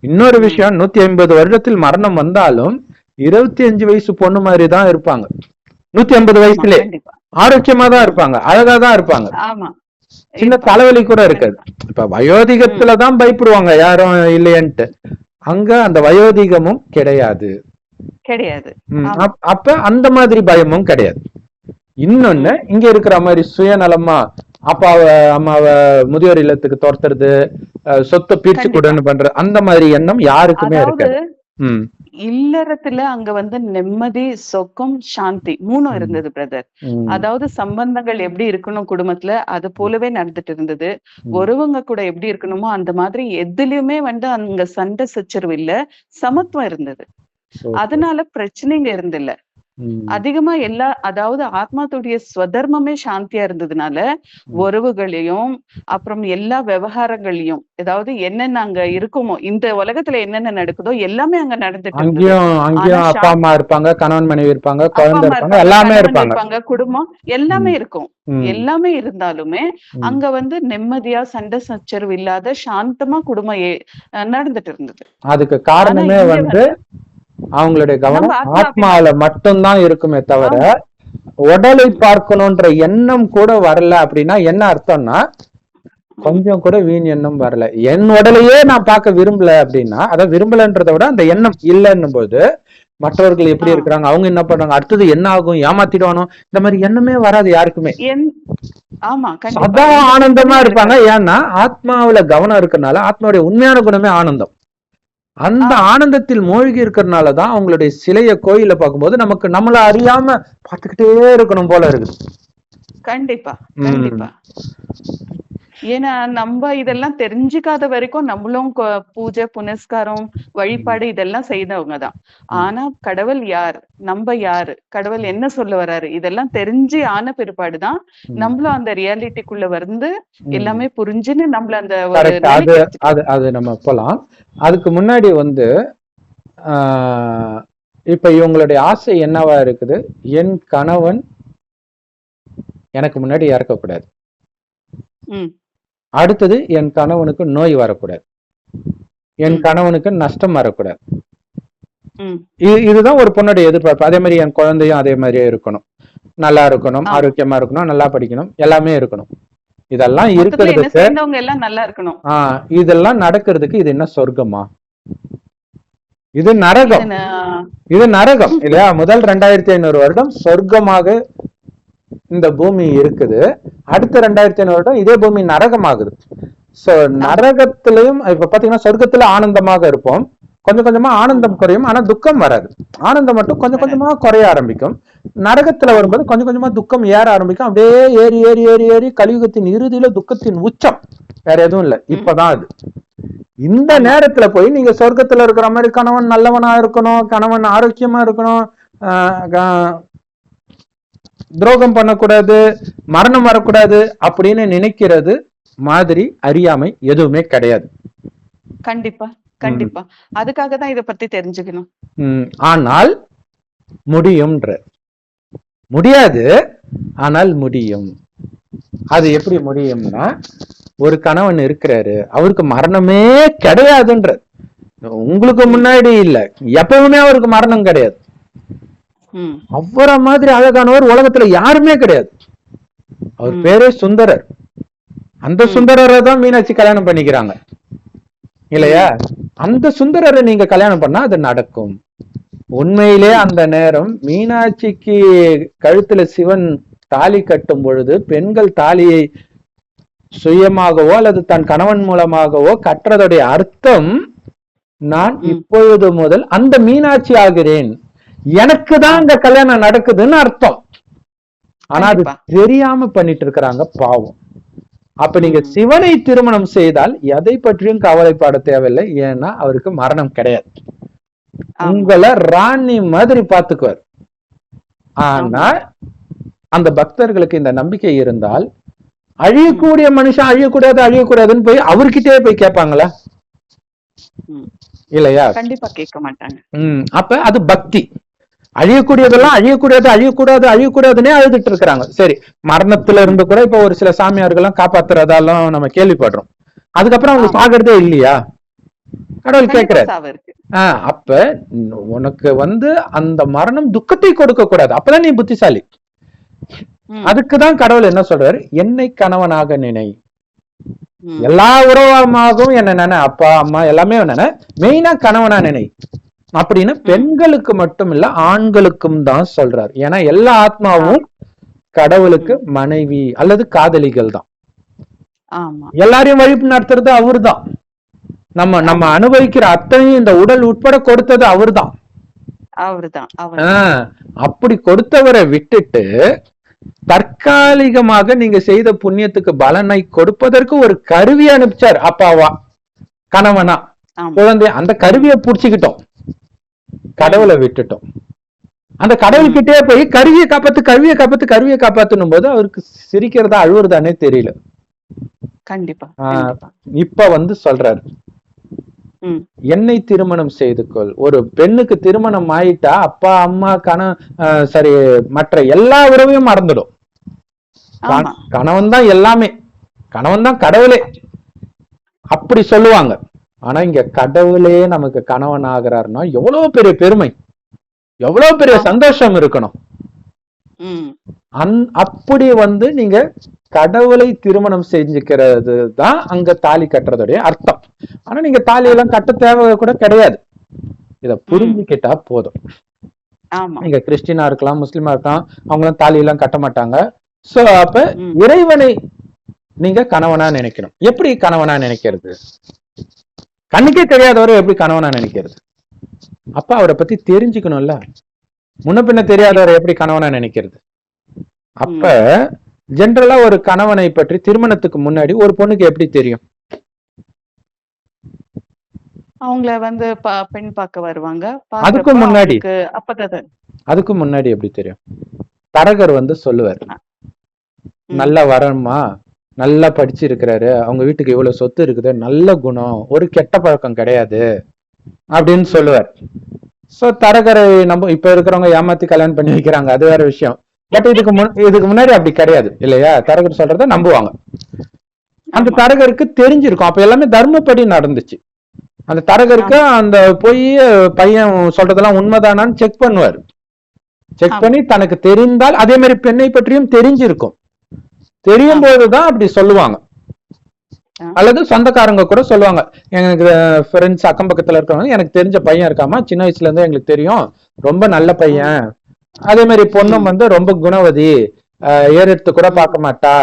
இன்னொரு விஷயம், 150 வருடத்தில் மரணம் வந்தாலும் 25 வயசு பொண்ணு மாதிரி தான் இருப்பாங்க. 150 வயசுலே கண்டிப்பா. ஆரோக்கியமா தான் இருப்பாங்க, அழகா தான் இருப்பாங்க. ஆமா சின்ன தலைவலி கூட இருக்காது. இப்ப வயோதிகத்துலதான் பயப்படுவாங்க யாரும் இல்லையன்ட்டு. அங்க அந்த வயோதிகமும் கிடையாது. கிடையாது. அப்ப அந்த மாதிரி பயமும் கிடையாது. இன்னொன்னு, இங்க இருக்கிற மாதிரி சுயநலமா அப்பாவ அம்மாவ முதியோர் இல்லத்துக்கு துரத்துறது, சொத்தை பிரிச்சு கொடுன்னு பண்ற அந்த மாதிரி எண்ணம் யாருக்குமே இருக்காது. இல்லறத்துல அங்க வந்து நிம்மதி, சொக்கம், சாந்தி 3 இருந்தது பிரதர். அதாவது சம்பந்தங்கள் எப்படி இருக்கணும் குடும்பத்துல, அது போலவே நடந்துட்டு இருந்தது. ஒருவங்க கூட எப்படி இருக்கணுமோ அந்த மாதிரி எதுலயுமே வந்து அங்க சண்டை சச்சரவு இல்ல, சமத்துவம் இருந்தது. அதனால பிரச்சனைங்க இருந்தில்ல. அதிகமா அதாவது ஆத்மாத்துடைய ஸ்வதர்மமே சாந்தியா இருந்ததுனால உறவுகளையும் அப்புறம் எல்லா விவகாரங்களையும், அதாவது என்னென்ன அங்க இருக்குமோ, இந்த உலகத்துல என்னென்ன நடக்குதோ எல்லாமே அங்க நடந்துட்டு அங்கேயும் அப்பா அம்மா இருப்பாங்க, கணவன் மனைவி இருப்பாங்க, குழந்தை இருப்பாங்க, எல்லாமே இருப்பாங்க, குடும்பம் எல்லாமே இருக்கும். எல்லாமே இருந்தாலுமே அங்க வந்து நிம்மதியா சண்டை சச்சரவு இல்லாத சாந்தமா குடும்பம் நடந்துட்டு இருந்தது. அதுக்கு காரணமே வந்து அவங்களுடைய கவனம் ஆத்மாவில மட்டும்தான் இருக்குமே தவிர உடலை பார்க்கணும்ன்ற எண்ணம் கூட வரல. அப்படின்னா என்ன அர்த்தம்னா, கொஞ்சம் கூட வீண் எண்ணம் வரல. என் உடலையே நான் பார்க்க விரும்பல அப்படின்னா, அதாவது விரும்பலன்றதை விட அந்த எண்ணம் இல்லைன்னும் போது மற்றவர்கள் எப்படி இருக்கிறாங்க, அவங்க என்ன பண்றாங்க, அடுத்தது என்ன ஆகும், ஏமாத்திடுவானோ, இந்த மாதிரி எண்ணமே வராது யாருக்குமே. சதா ஆனந்தமா இருப்பாங்க. ஏன்னா ஆத்மாவில கவனம் இருக்கறனால ஆத்மாவுடைய உண்மையான குணமே ஆனந்தம். அந்த ஆனந்தத்தில் மூழ்கி இருக்கிறதுனாலதான் அவங்களுடைய சிலைய கோயில பார்க்கும்போது நமக்கு நம்மள அறியாம பார்த்துக்கிட்டே இருக்கணும் போல இருக்குது. கண்டிப்பா கண்டிப்பா. ஏன்னா நம்ம இதெல்லாம் தெரிஞ்சுக்காத வரைக்கும் நம்மளும் பூஜை புனஸ்காரம் வழிபாடு இதெல்லாம் செய்தவங்கதான். ஆனா கடவுள் யார், நம்ம யாரு, கடவுள் என்ன சொல்ல வர்றாரு, இதெல்லாம் தெரிஞ்சு ஆன பிற்பாடுதான் நம்மளும் அந்த ரியாலிட்டிக்குள்ள வந்து எல்லாமே புரிஞ்சுன்னு நம்மள அந்த அது நம்ம போலாம். அதுக்கு முன்னாடி வந்து இப்ப இவங்களுடைய ஆசை என்னவா இருக்குது, என் கணவன் எனக்கு முன்னாடி இறக்கக்கூடாது, அடுத்தது என் கணவனுக்கு நோய் வரக்கூடாது, என் கணவனுக்கு நஷ்டம் வரக்கூடாது. இதுதான் ஒரு பொண்ணுடைய எதிர்பார்ப்பு. அதே மாதிரி என் குழந்தையும் அதே மாதிரியே இருக்கணும், நல்லா இருக்கணும், ஆரோக்கியமா இருக்கணும், நல்லா படிக்கணும், எல்லாமே இருக்கணும். இதெல்லாம் இருக்கிறதுக்கு இதெல்லாம் நடக்கிறதுக்கு இது என்ன சொர்க்கமா? இது நரகம். இது நரகம் இல்லையா? முதல் 2500 வருடம் சொர்க்கமாக இந்த பூமி இருக்குது. அடுத்த 2500 வருடம் இதே பூமி நரகமாகுது. சோ நரகத்திலையும் இப்ப பாத்தீங்கன்னா சொர்க்கத்துல ஆனந்தமாக இருப்போம், கொஞ்சம் கொஞ்சமா ஆனந்தம் குறையும், ஆனா துக்கம் வராது. ஆனந்தம் மட்டும் கொஞ்சம் கொஞ்சமா குறைய ஆரம்பிக்கும். நரகத்துல வரும்போது கொஞ்சம் கொஞ்சமா துக்கம் ஏற ஆரம்பிக்கும். அப்படியே ஏறி ஏறி ஏறி ஏறி கலியுகத்தின் இறுதியில துக்கத்தின் உச்சம். வேற எதுவும் இல்லை, இப்பதான் அது. இந்த நேரத்துல போய் நீங்க சொர்க்கத்துல இருக்கிற மாதிரி கணவன் நல்லவனா இருக்கணும், கணவன் ஆரோக்கியமா இருக்கணும், துரோகம் பண்ணக்கூடாது, மரணம் வரக்கூடாது அப்படின்னு நினைக்கிறது மாதிரி அறியாமை எதுவுமே கிடையாது. கண்டிப்பா கண்டிப்பா. அதுக்காக தான் இத பத்தி தெரிஞ்சுக்கணும். ஆனால் முடியும்ன்ற, முடியாது ஆனால் முடியும். அது எப்படி முடியும்னா, ஒரு கணவன் இருக்கிறாரு, அவருக்கு மரணமே கிடையாதுன்ற, உங்களுக்கு முன்னாடி இல்ல, எப்பவுமே அவருக்கு மரணம் கிடையாது. அவரை மாதிரி அழகானவர் உலகத்துல யாருமே கிடையாது. அவர் பேரே சுந்தரர். அந்த சுந்தரரை தான் மீனாட்சி கல்யாணம் பண்ணிக்கிறாங்க இல்லையா? அந்த சுந்தரரை நீங்க கல்யாணம் பண்ணா அது நடக்கும். உண்மையிலே அந்த நேரம் மீனாட்சிக்கு கழுத்துல சிவன் தாலி கட்டும் பொழுது பெண்கள் தாலியை சுயமாகவோ அல்லது தன் கணவன் மூலமாகவோ கட்டுறதுடைய அர்த்தம், நான் இப்பொழுது முதல் அந்த மீனாட்சி ஆகிறேன், எனக்கு தான் இந்த கல்யாணம் நடக்குதுன்னு அர்த்தம். ஆனா அது தெரியாம பண்ணிட்டு இருக்கிறாங்க பாவம். அப்ப நீங்க சிவனை திருமணம் செய்தால் எதை பற்றியும் கவலைப்பட தேவையில்லை. ஏன்னா அவருக்கு மரணம் கிடையாது. உங்களை ராணி மாதிரி பாத்துக்குவார். ஆனா அந்த பக்தர்களுக்கு இந்த நம்பிக்கை இருந்தால், அழியக்கூடிய மனுஷன் அழியக்கூடாது அழியக்கூடாதுன்னு போய் அவர்கிட்டயே போய் கேட்பாங்களா? இல்லையா? கண்டிப்பா கேட்க மாட்டாங்க. அப்ப அது பக்தி. அழியக்கூடியதெல்லாம் அழியக்கூடாது அழியக்கூடாது அழியக்கூடாதுன்னே அழுதுட்டு இருக்கிறாங்க. சரி, மரணத்துல இருந்து கூட இப்ப ஒரு சில சாமியார்கள்லாம் காப்பாத்துறதாலும் நம்ம கேள்விப்படுறோம். அதுக்கப்புறம் அவங்க சாகிறதே இல்லையா? கடவுள் கேட்கிறாரு. அப்ப உனக்கு அந்த மரணம் துக்கத்தை கொடுக்க கூடாது, அப்பதான் நீ புத்திசாலி. அதுக்குதான் கடவுள் என்ன சொல்றாரு, என்னை கணவனாக நினை, எல்லா உறவமாகவும் என்ன நினை, அப்பா அம்மா எல்லாமே நினை, மெயினா கணவனா நினை அப்படின்னு பெண்களுக்கு மட்டும் இல்ல ஆண்களுக்கும் தான் சொல்றாரு. ஏன்னா எல்லா ஆத்மாவும் கடவுளுக்கு மனைவி அல்லது காதலிகள் தான். எல்லாரையும் வழிப்பு நடத்துறது அவரு தான். நம்ம அனுபவிக்கிற அத்தனையும் இந்த உடல் உட்பட கொடுத்தது அவர்தான். அப்படி கொடுத்தவரை விட்டுட்டு தற்காலிகமாக நீங்க செய்த புண்ணியத்துக்கு பலனை கொடுப்பதற்கு ஒரு கருவி அனுப்பிச்சார். அப்பாவா கணவனா குழந்தை, அந்த கருவியை புடிச்சுக்கிட்டோம், கடவுளை விட்டுட்டோம். அந்த கடவுள்கிட்டே போய் கருவியை காப்பாத்து கருவியை காப்பாத்து கருவியை காப்பாத்துனும் போது அவருக்கு சிரிக்கிறதா அழுவுறதானே தெரியல. கண்டிப்பா இப்ப சொல்றாரு, என்னை திருமணம் செய்து கொள். ஒரு பெண்ணுக்கு திருமணம் ஆயிட்டா அப்பா அம்மா சரி மற்ற எல்லா உறவையும் மறந்துடும். கணவன் தான் எல்லாமே, கணவன் தான் கடவுளே அப்படி சொல்லுவாங்க. ஆனா இங்க கடவுளே நமக்கு கணவன் ஆகிறாருன்னா எவ்வளவு பெரிய பெருமை, எவ்வளவு பெரிய சந்தோஷம் இருக்கணும். அப்படி நீங்க கடவுளை திருமணம் செஞ்சுக்கிறது தான் அங்க தாலி கட்டுறதுடைய அர்த்தம். ஆனா நீங்க தாலி எல்லாம் கட்ட தேவை கூட கிடையாது, இத புரிஞ்சுக்கிட்டா போதும். நீங்க கிறிஸ்டினா இருக்கலாம், முஸ்லிமா இருக்கலாம், அவங்க எல்லாம் தாலி எல்லாம் கட்ட மாட்டாங்க. சோ அப்ப இறைவனை நீங்க கணவனா நினைக்கணும். எப்படி கணவனா நினைக்கிறது? கண்ணுக்கே தெரியாதவரை எப்படி கணவனா நினைக்கிறது? அப்ப அவரை பத்தி தெரிஞ்சுக்கணும்ல. முன்ன பின்ன தெரியாதவரை எப்படி கணவனா நினைக்கிறது? அப்ப ஜெனரலா ஒரு கணவனை பற்றி திருமணத்துக்கு முன்னாடி ஒரு பொண்ணுக்கு எப்படி தெரியும்? அவங்கள பெண் பார்க்க வருவாங்க. அதுக்கு முன்னாடி எப்படி தெரியும்? தரகர் சொல்லுவார், நல்ல வரமா, நல்லா படிச்சிருக்கிறாரு, அவங்க வீட்டுக்கு இவ்வளவு சொத்து இருக்குது, நல்ல குணம், ஒரு கெட்ட பழக்கம் கிடையாது அப்படின்னு சொல்லுவார். சோ தரகரை நம்ம இப்ப இருக்கிறவங்க ஏமாத்தி கல்யாணம் பண்ணி வைக்கிறாங்க, அது வேற விஷயம். பட் இதுக்கு முன்னாடி அப்படி கிடையாது இல்லையா? தரகர் சொல்றத நம்புவாங்க. அந்த தரகருக்கு தெரிஞ்சிருக்கும், அப்ப எல்லாமே தர்மப்படி நடந்துச்சு. அந்த தரகருக்கு அந்த போய் பையன் சொல்றதெல்லாம் உண்மைதானான்னு செக் பண்ணுவாரு. செக் பண்ணி தனக்கு தெரிந்தால், அதே மாதிரி பெண்ணை பற்றியும் தெரிஞ்சிருக்கும், தெரியும் போதுதான் அப்படி சொல்லுவாங்க. அல்லது சொந்தக்காரங்க கூட சொல்லுவாங்க, எனக்கு ஃப்ரெண்ட்ஸ் அக்கம் பக்கத்துல இருக்கவங்க, எனக்கு தெரிஞ்ச பையன் இருக்காமா, சின்ன வயசுல இருந்து எங்களுக்கு தெரியும், ரொம்ப நல்ல பையன், அதே மாதிரி பொண்ணும் ரொம்ப குணவதி, ஏறெடுத்து கூட பார்க்க மாட்டா,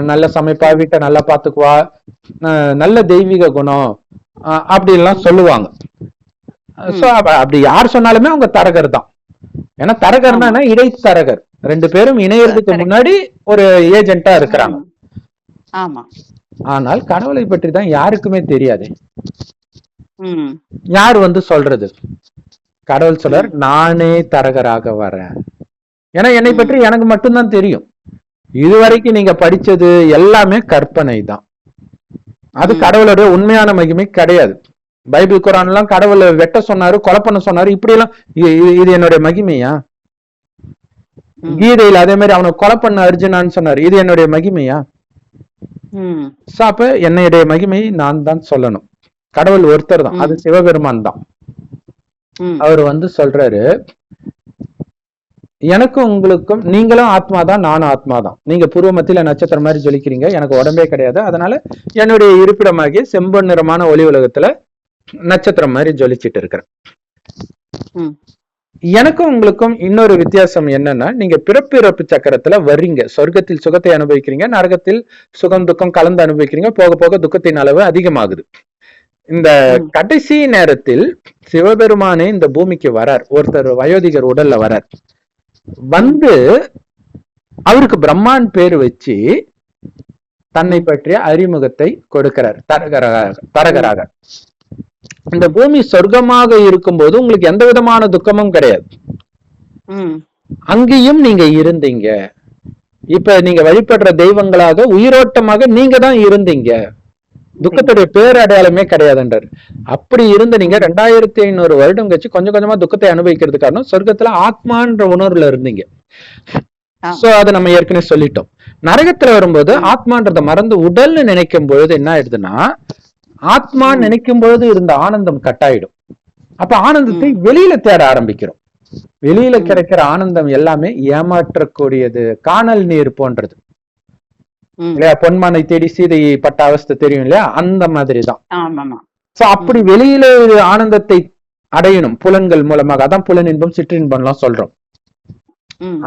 நல்ல சமைப்பா, வீட்டை நல்லா பாத்துக்குவா, நல்ல தெய்வீக குணம், அப்படி எல்லாம் சொல்லுவாங்க. சோ அப்படி யார் சொன்னாலுமே அவங்க தரகர் தான். ஏன்னா தரகர்னா இடைத்தரகர், ரெண்டு பேரும் இணையறதுக்கு முன்னாடி ஒரு ஏஜென்ட்டா இருக்கிறாங்க. ஆனால் கடவுளை பற்றி தான் யாருக்குமே தெரியாது. யார் சொல்றது? கடவுள் சொல்றார், நானே தரகராக வரேன். ஏன்னா என்னை பற்றி எனக்கு மட்டும்தான் தெரியும். இதுவரைக்கும் நீங்க படிச்சது எல்லாமே கற்பனை தான். அது கடவுளுடைய உண்மையான மகிமை கிடையாது. பைபிள் குரான் எல்லாம் கடவுளை வெட்ட சொன்னாரு, கொலை பண்ண சொன்னாரு, இப்படி எல்லாம் இது என்னுடைய மகிமையா? கீதையில அதே மாதிரி அவனை கொலை பண்ண அர்ஜுனான்னு சொன்னாரு, இது என்னுடைய மகிமையா? ம். சோ அப்ப என்னுடைய மகிமையை நான் தான் சொல்லணும். கடவுள் ஒருத்தர் தான், அது சிவபெருமான் தான். அவர் வந்து சொல்றாரு, எனக்கும் உங்களுக்கும், நீங்களும் ஆத்மா தான், நானும் ஆத்மா தான். நீங்க பூர்வ மத்தியில நட்சத்திரம் மாதிரி ஜொலிக்கிறீங்க, எனக்கு உடம்பே கிடையாது. அதனால என்னுடைய இருப்பிடமாகிய செம்பொன் நிறமான ஒளி உலகத்துல நட்சத்திரம் மாதிரி ஜொலிச்சிட்டு இருக்கிறேன். எனக்கும் உங்களுக்கும் இன்னொரு வித்தியாசம் என்னன்னா, நீங்க பிறப்பு இறப்பு சக்கரத்துல வர்றீங்க. சொர்க்கத்தில் சுகத்தை அனுபவிக்கிறீங்க, நரகத்தில் சுகம் துக்கம் கலந்து அனுபவிக்கிறீங்க. போக போக துக்கத்தின் அளவு அதிகமாகுது. இந்த கடைசி நேரத்தில் சிவபெருமானே இந்த பூமிக்கு வரார். ஒருத்தர் வயோதிகர் உடல்ல வரார். வந்து அவருக்கு பிரம்மான் பேர் வச்சு தன்னை பற்றிய அறிமுகத்தை கொடுக்கிறார் தரகராக. இந்த பூமி சொர்க்கமாக இருக்கும்போது உங்களுக்கு எந்த விதமான துக்கமும் கிடையாது. அங்கேயும் நீங்க இருந்தீங்க. இப்ப நீங்க வழிபடுற தெய்வங்களாக உயிரோட்டமாக நீங்க தான் இருந்தீங்க. துக்கத்துடைய பேரடையாளமே கிடையாதுன்றார். அப்படி இருந்த நீங்க 2500 வருடம் கழிச்சு கொஞ்சம் கொஞ்சமா துக்கத்தை அனுபவிக்கிறது காரணம் சொர்க்கத்துல ஆத்மான்ற உணர்வுல இருந்தீங்க. சோ அதை நம்ம ஏற்கனவே சொல்லிட்டோம். நரகத்துல வரும்போது ஆத்மான்றத மறந்து உடல்னு நினைக்கும் பொழுது என்ன ஆயிடுதுன்னா, ஆத்மா நினைக்கும் பொழுது இருந்த ஆனந்தம் கட்டாயிடும். அப்ப ஆனந்தத்தை வெளியில தேட ஆரம்பிக்கிறோம். வெளியில கிடைக்கிற ஆனந்தம் எல்லாமே ஏமாற்றக்கூடியது, காணல் நீர் போன்றது இல்லையா? பொன்மானை தேடி சீதையை பட்ட அவஸ்தை தெரியும் இல்லையா? அந்த மாதிரிதான். அப்படி வெளியில ஒரு ஆனந்தத்தை அடையணும் புலன்கள் மூலமாக. அதான் புலன் இன்பம் சிற்றின்பம் எல்லாம் சொல்றோம்.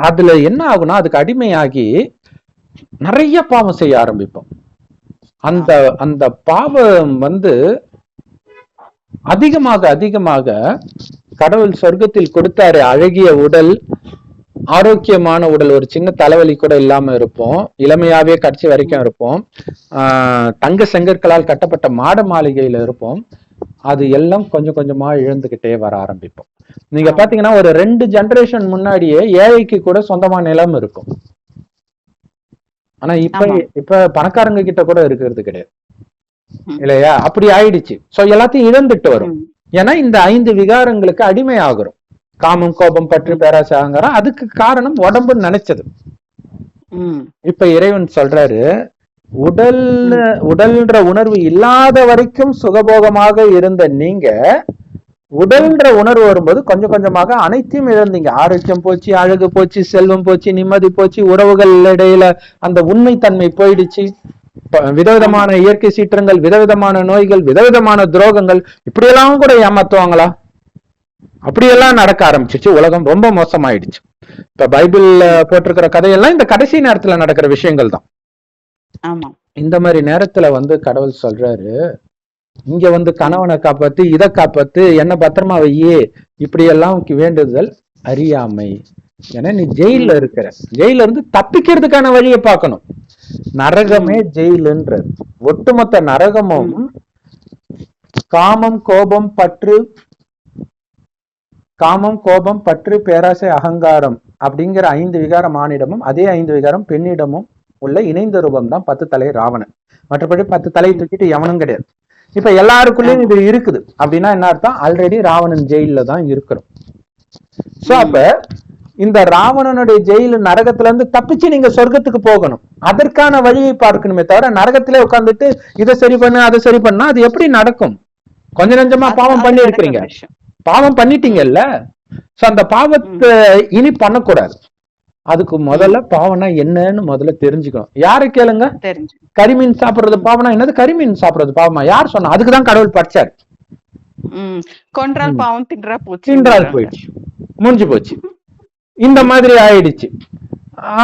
அதுல என்ன ஆகும்னா, அதுக்கு அடிமையாகி நிறைய பாவம் செய்ய ஆரம்பிப்போம். அந்த அந்த பாவம் வந்து அதிகமாக அதிகமாக கடவுள் சொர்க்கத்தில் கொடுத்தாரு அழகிய உடல், ஆரோக்கியமான உடல், ஒரு சின்ன தலைவலி கூட இல்லாம இருப்போம், இளமையாவே கடைசி வரைக்கும் இருப்போம், தங்க செங்கற்களால் கட்டப்பட்ட மாட மாளிகையில இருப்போம். அது எல்லாம் கொஞ்சம் கொஞ்சமா இழந்துகிட்டே வர ஆரம்பிப்போம். நீங்க பாத்தீங்கன்னா ஒரு 2 ஜெனரேஷன் முன்னாடியே ஏழைக்கு கூட சொந்தமான நிலம் இருக்கும். ஆனா இப்ப பணக்காரங்க கிட்ட கூட இருக்கிறது கிடையாது இல்லையா? அப்படி ஆயிடுச்சு. சோ எல்லாத்தையும் இழந்துட்டு வரும். ஏன்னா இந்த 5 விகாரங்களுக்கு அடிமை ஆகுறோம். காமம், கோபம், பற்று, பேராசை, அகங்காரம். அதுக்கு காரணம் உடம்புன்னு நினைச்சது. இப்ப இறைவன் சொல்றாரு, உடல்ன்ற உணர்வு இல்லாத வரைக்கும் சுகபோகமாக இருந்த நீங்க உடல்ன்ற உணர்வு வரும்போது கொஞ்சம் கொஞ்சமாக அனைத்தையும் இழந்தீங்க. ஆரோக்கியம் போச்சு, அழகு போச்சு, செல்வம் போச்சு, நிம்மதி போச்சு, உறவுகள் இடையில அந்த உண்மைத்தன்மை போயிடுச்சு, விதவிதமான இயற்கை சீற்றங்கள், விதவிதமான நோய்கள், விதவிதமான துரோகங்கள், இப்படியெல்லாம் கூட ஏமாத்துவாங்களா? அப்படியெல்லாம் நடக்க ஆரம்பிச்சிச்சு. உலகம் ரொம்ப மோசமாயிடுச்சு. இப்ப பைபிள்ல போட்டிருக்கிற கதையெல்லாம் இந்த கடைசி நேரத்துல நடக்கிற விஷயங்கள் தான். இந்த மாதிரி நேரத்துல வந்து கடவுள் சொல்றாரு, இங்க வந்து கணவனை காப்பாத்து, இதை காப்பாத்து, என்ன பத்திரமா வையே, இப்படி எல்லாம் வேண்டுதல் அறியாமை. ஏன்னா நீ ஜெயில இருக்கிற, ஜெயில இருந்து தப்பிக்கிறதுக்கான வழியை பார்க்கணும். நரகமே ஜெயிலுன்றது. ஒட்டுமொத்த நரகமும் காமம், கோபம், பற்று, பேராசை, அகங்காரம் அப்படிங்கிற 5 விகாரம் ஆணிடமும் அதே 5 விகாரம் பெண்ணிடமும் உள்ள இணைந்த ரூபம் தான் 10 தலை ராவணன். மற்றபடி 10 தலையை தூக்கிட்டு எவனும் கிடையாது. இப்ப எல்லாருக்குள்ளயும் இது இருக்குது. அப்படின்னா என்ன அர்த்தம்? ஆல்ரெடி ராவணன் ஜெயில தான் இருக்கிறோம். சோ அப்ப இந்த ராவணனுடைய ஜெயிலு நரகத்துல இருந்து தப்பிச்சு நீங்க சொர்க்கத்துக்கு போகணும். அதற்கான வழியை பார்க்கணுமே தவிர நரகத்திலே உட்கார்ந்துட்டு இதை சரி பண்ணு அதை சரி பண்ணா அது எப்படி நடக்கும்? கொஞ்ச நெஞ்சமா பாவம் பண்ணி இருக்கிறீங்க, பாவம் பண்ணிட்டீங்கல்ல. சோ அந்த பாவத்தை இனி பண்ணக்கூடாது. அதுக்கு முதல்ல பாவம்னா என்னன்னு முதல்ல தெரிஞ்சுக்கணும். யாரு கேளுங்க, கரிமீன் சாப்பிடுறது பாவம்னா என்னது? கரிமீன் சாப்பிடுறது பாவமா? யார் சொன்னா? அதுக்குதான் கடவுள் படிச்சாரு. கொன்றால் பாவம், தின்றால் போயிடுச்சு, முடிஞ்சு போச்சு. இந்த மாதிரி ஆயிடுச்சு.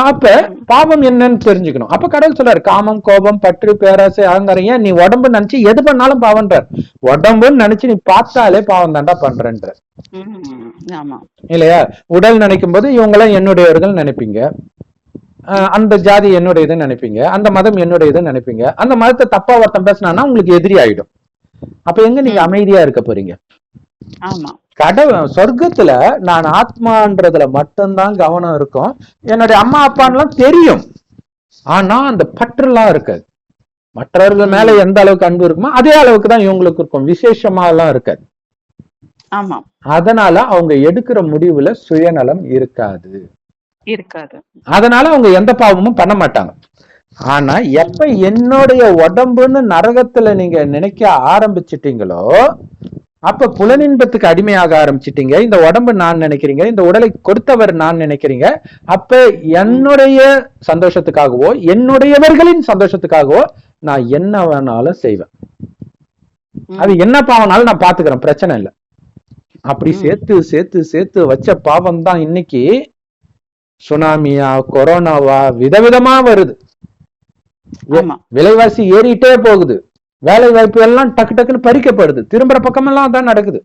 அப்ப பாவம் என்னன்னு தெரிஞ்சுக்கணும். அப்ப கடவுள் சொல்றாரு, காமம், கோபம், பற்று, பேராசை, அகங்காரம். ஏன் நீ உடம்பு நினைச்சு எது பண்ணாலும் பாவம்ன்றார். உடம்புன்னு நினைச்சு நீ பார்த்தாலே பாவம் தாண்டா பண்றன்ற இல்லையா? உடல் நினைக்கும் போது இவங்கெல்லாம் என்னுடையவர்கள் நினைப்பீங்க, அந்த ஜாதி என்னுடையதுன்னு நினைப்பீங்க, அந்த மதம் என்னுடையதுன்னு நினைப்பீங்க. அந்த மதத்தை தப்பா ஒருத்தன் பேசினா உங்களுக்கு எதிரி ஆயிடும். அப்ப எங்க நீங்க அமைதியா இருக்க போறீங்க? கடவுள் சொர்க்கத்துல நான் ஆத்மான்றதுல மட்டும்தான் கவனம் இருக்கும். என்னுடைய அம்மா அப்பான்லாம் தெரியும், ஆனா அந்த பற்றுலாம் இருக்காது. மற்றவர்கள் மேல எந்த அளவுக்கு அன்பு இருக்குமோ அதே அளவுக்கு தான் இவங்களுக்கு இருக்கும். விசேஷமா எல்லாம் இருக்காது. அதனால அவங்க எடுக்கிற முடிவுல சுயநலம் இருக்காது. அதனால அவங்க எந்த பாவமும் பண்ண மாட்டாங்க. ஆனா எப்ப என்னுடைய உடம்புன்னு நரகத்துல நீங்க நினைக்க ஆரம்பிச்சிட்டீங்களோ அப்ப புலனின்பத்துக்கு அடிமையாக ஆரம்பிச்சிட்டீங்க. இந்த உடம்பு நான் நினைக்கிறீங்க, இந்த உடலை கொடுத்தவர் நான் நினைக்கிறீங்க. அப்ப என்னுடைய சந்தோஷத்துக்காகவோ என்னுடையவர்களின் சந்தோஷத்துக்காகவோ நான் என்ன வேணாலும் செய்வேன். அது என்ன பாவனாலும் நான் பாத்துக்கிறேன், பிரச்சனை இல்லை. அப்படி சேர்த்து சேர்த்து சேர்த்து வச்ச பாவம் தான் இன்னைக்கு சுனாமியா கொரோனாவா விதவிதமா வருது. விலைவாசி ஏறிட்டே போகுது, வேலை வாய்ப்பு எல்லாம் டக்கு டக்குன்னு பறிக்கப்படுது, திரும்புற பக்கம் எல்லாம் தான் நடக்குது.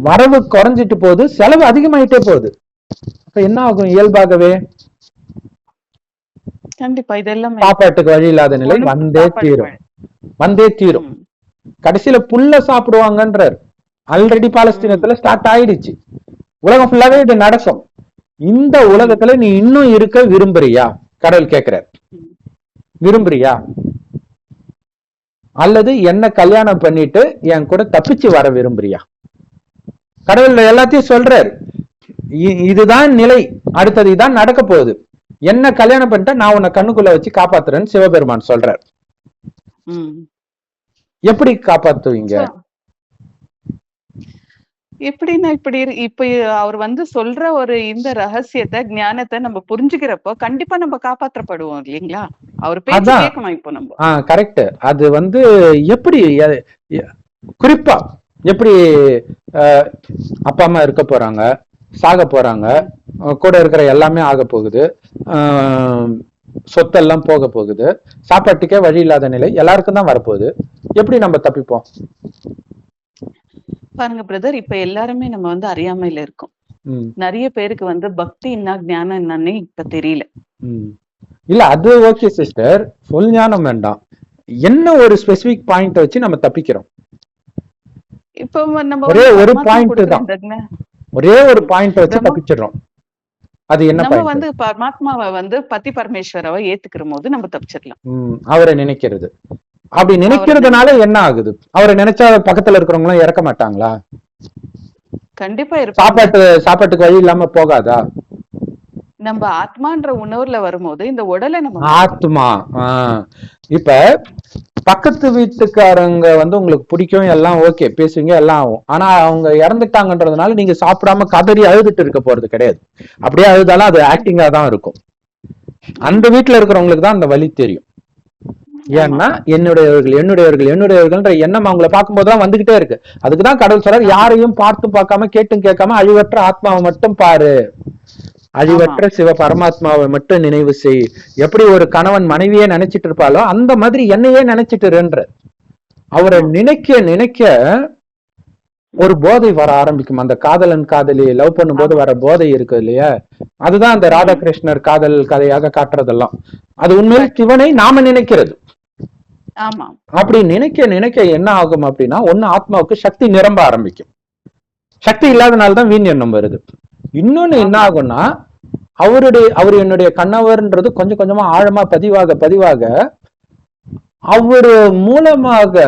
வரவு குறைஞ்சிட்டு போகுது, செலவு அதிகமாயிட்டே போகுது. அப்ப என்ன ஆகும்? இயல்பாகவே கண்டிப்பா இதெல்லாம் சாப்பாட்டுக்கு வழி இல்லாத நிலை வந்தே தீரும். கடைசியில புல்ல சாப்பிடுவாங்கன்றார். ஆல்ரெடி பாலஸ்தீனத்துல ஸ்டார்ட் ஆயிடுச்சு. உலகம் ஃபுல்லாவே இது நடக்கும். இந்த உலகத்துல நீ இன்னும் இருக்க விரும்புறியா? கடவுள் கேட்கிறார், விரும்புறியா? அல்லது என்ன கல்யாணம் பண்ணிட்டு என் கூட தப்பிச்சு வர விரும்புறியா? கடவுள் எல்லாத்தையும் சொல்றாரு, இதுதான் நிலை, அடுத்தது இதான் நடக்க போகுது. என்ன கல்யாணம் பண்ணிட்டா நான் உன்னை கண்ணுக்குள்ள வச்சு காப்பாத்துறேன்னு சிவபெருமான் சொல்றார். எப்படி காப்பாத்துவீங்க? எப்படின்னா இப்ப அவர் சொல்ற ஒரு இந்த ரகசியத்தை ஞானத்தை நம்ம புரிஞ்சுக்கிறப்போ கண்டிப்பா நம்ம காப்பாற்றப்படுவோம் இல்லைங்களா? அவர் பேச்சு கேட்கணும் இப்போ நம்ம. கரெக்ட். அது எப்படி குறிப்பா எப்படி அப்பா அம்மா இருக்க போறாங்க, சாக போறாங்க, கூட இருக்கிற எல்லாமே ஆக போகுது, சொத்தெல்லாம் போக போகுது, சாப்பாட்டுக்கே வழி இல்லாத நிலை எல்லாருக்கும் தான் வரப்போகுது. எப்படி நம்ம தப்பிப்போம்? பாருங்க பிரதர், இப்ப எல்லாருமே நம்ம அறியாமையில இருக்கோம். நிறைய பேருக்கு பக்தி என்ன ஞானம் என்னன்னு இப்ப தெரியல. இல்ல அது ஓகே சிஸ்டர், ஃபுல் ஞானம் வேண்டாம். என்ன ஒரு ஸ்பெசிபிக் பாயிண்ட் வச்சு நம்ம தப்பிக்கிறோம்? இப்போ நம்ம ஒரே ஒரு பாயிண்ட் தான், ஒரே ஒரு பாயிண்ட் வச்சு தப்பிச்சிடுறோம். அது என்ன? நம்ம பரமாத்மாவை பதி பரமேஸ்வரவை ஏத்துக்கிற போது நம்ம தப்பிச்சிடலாம். அவரை நினைக்கிறது. அப்படி நினைக்கிறதுனால என்ன ஆகுது? அவரை நினைச்சா பக்கத்துல இருக்கிறவங்க எல்லாம் இறக்க மாட்டாங்களா? கண்டிப்பா சாப்பாட்டுக்கு வழி இல்லாம போகாதா? நம்ம ஆத்மான்ற உணர்வுல வரும்போது இந்த உடலை நம்ம ஆத்மா இப்ப பக்கத்து வீட்டுக்காரங்க உங்களுக்கு பிடிக்கும், எல்லாம் ஓகே, பேசுவீங்க, எல்லாம் ஆகும். ஆனா அவங்க இறந்துட்டாங்கன்றதுனால நீங்க சாப்பிடாம கதறி அழுதுட்டு இருக்க போறது கிடையாது. அப்படியே அழுதாலும் அது ஆக்டிங்கா தான் இருக்கும். அந்த வீட்டுல இருக்கிறவங்களுக்கு தான் அந்த வலி தெரியும். ஏன்னா என்னுடையவர்கள்ன்ற எண்ணம் அவங்களை பார்க்கும்போதுதான் வந்துகிட்டே இருக்கு. அதுக்குதான் கடவுள் சொல்றாரு, யாரையும் பார்த்து பார்க்காம கேட்டும் கேட்காம அழிவற்ற ஆத்மாவை மட்டும் பாரு, அழிவற்ற சிவ பரமாத்மாவை மட்டும் நினைவு செய். எப்படி ஒரு கணவன் மனைவியே நினைச்சிட்டு இருப்பாளோ அந்த மாதிரி என்னையே நினைச்சிட்டு இருன்ற. அவரை நினைக்க நினைக்க ஒரு போதை வர ஆரம்பிக்கும். அந்த காதலன் காதலி லவ் பண்ணும் போது வர போதை இருக்கு இல்லையா, அதுதான் அந்த ராதாகிருஷ்ணர் காதல் கதையாக காட்டுறதெல்லாம். அது உண்மையில சிவனை நாம நினைக்கிறது. அப்படி நினைக்க நினைக்க என்ன ஆகும் அப்படின்னா, ஒண்ணு ஆத்மாவுக்கு சக்தி நிரம்ப ஆரம்பிக்கும். சக்தி இல்லாதனால்தான் வீண் எண்ணம் வருது. இன்னொன்னு என்ன ஆகும்னா, அவர் என்னுடைய கணவர்ன்றது கொஞ்சம் கொஞ்சமா ஆழமா பதிவாக அவரு மூலமாக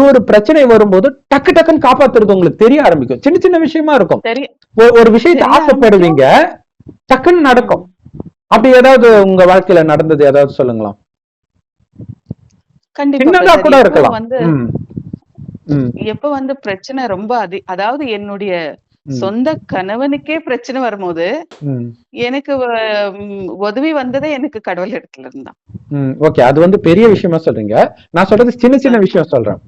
ஒரு பிரச்சனை வரும்போது டக்கு டக்குன்னு காப்பாத்துறது உங்களுக்கு தெரிய ஆரம்பிக்கும். சின்ன சின்ன விஷயமா இருக்கும். ஒரு விஷயத்தை ஆசைப்படுவீங்க, டக்குன்னு நடக்கும். அப்படி ஏதாவது உங்க வாழ்க்கையில நடந்தது ஏதாவது சொல்லுங்களா? கண்டிப்பா கூட இருக்கலாம். எப்ப பிரச்சனை ரொம்ப அதாவது என்னுடைய சொந்த கணவனுக்கே பிரச்சனை வரும்போது எனக்கு உதவி வந்ததே எனக்கு கடவுள் இடத்துல இருந்தான். ஓகே, அது பெரிய விஷயமா சொல்றீங்க. நான் சொல்றது சின்ன சின்ன விஷயம் சொல்றேன்.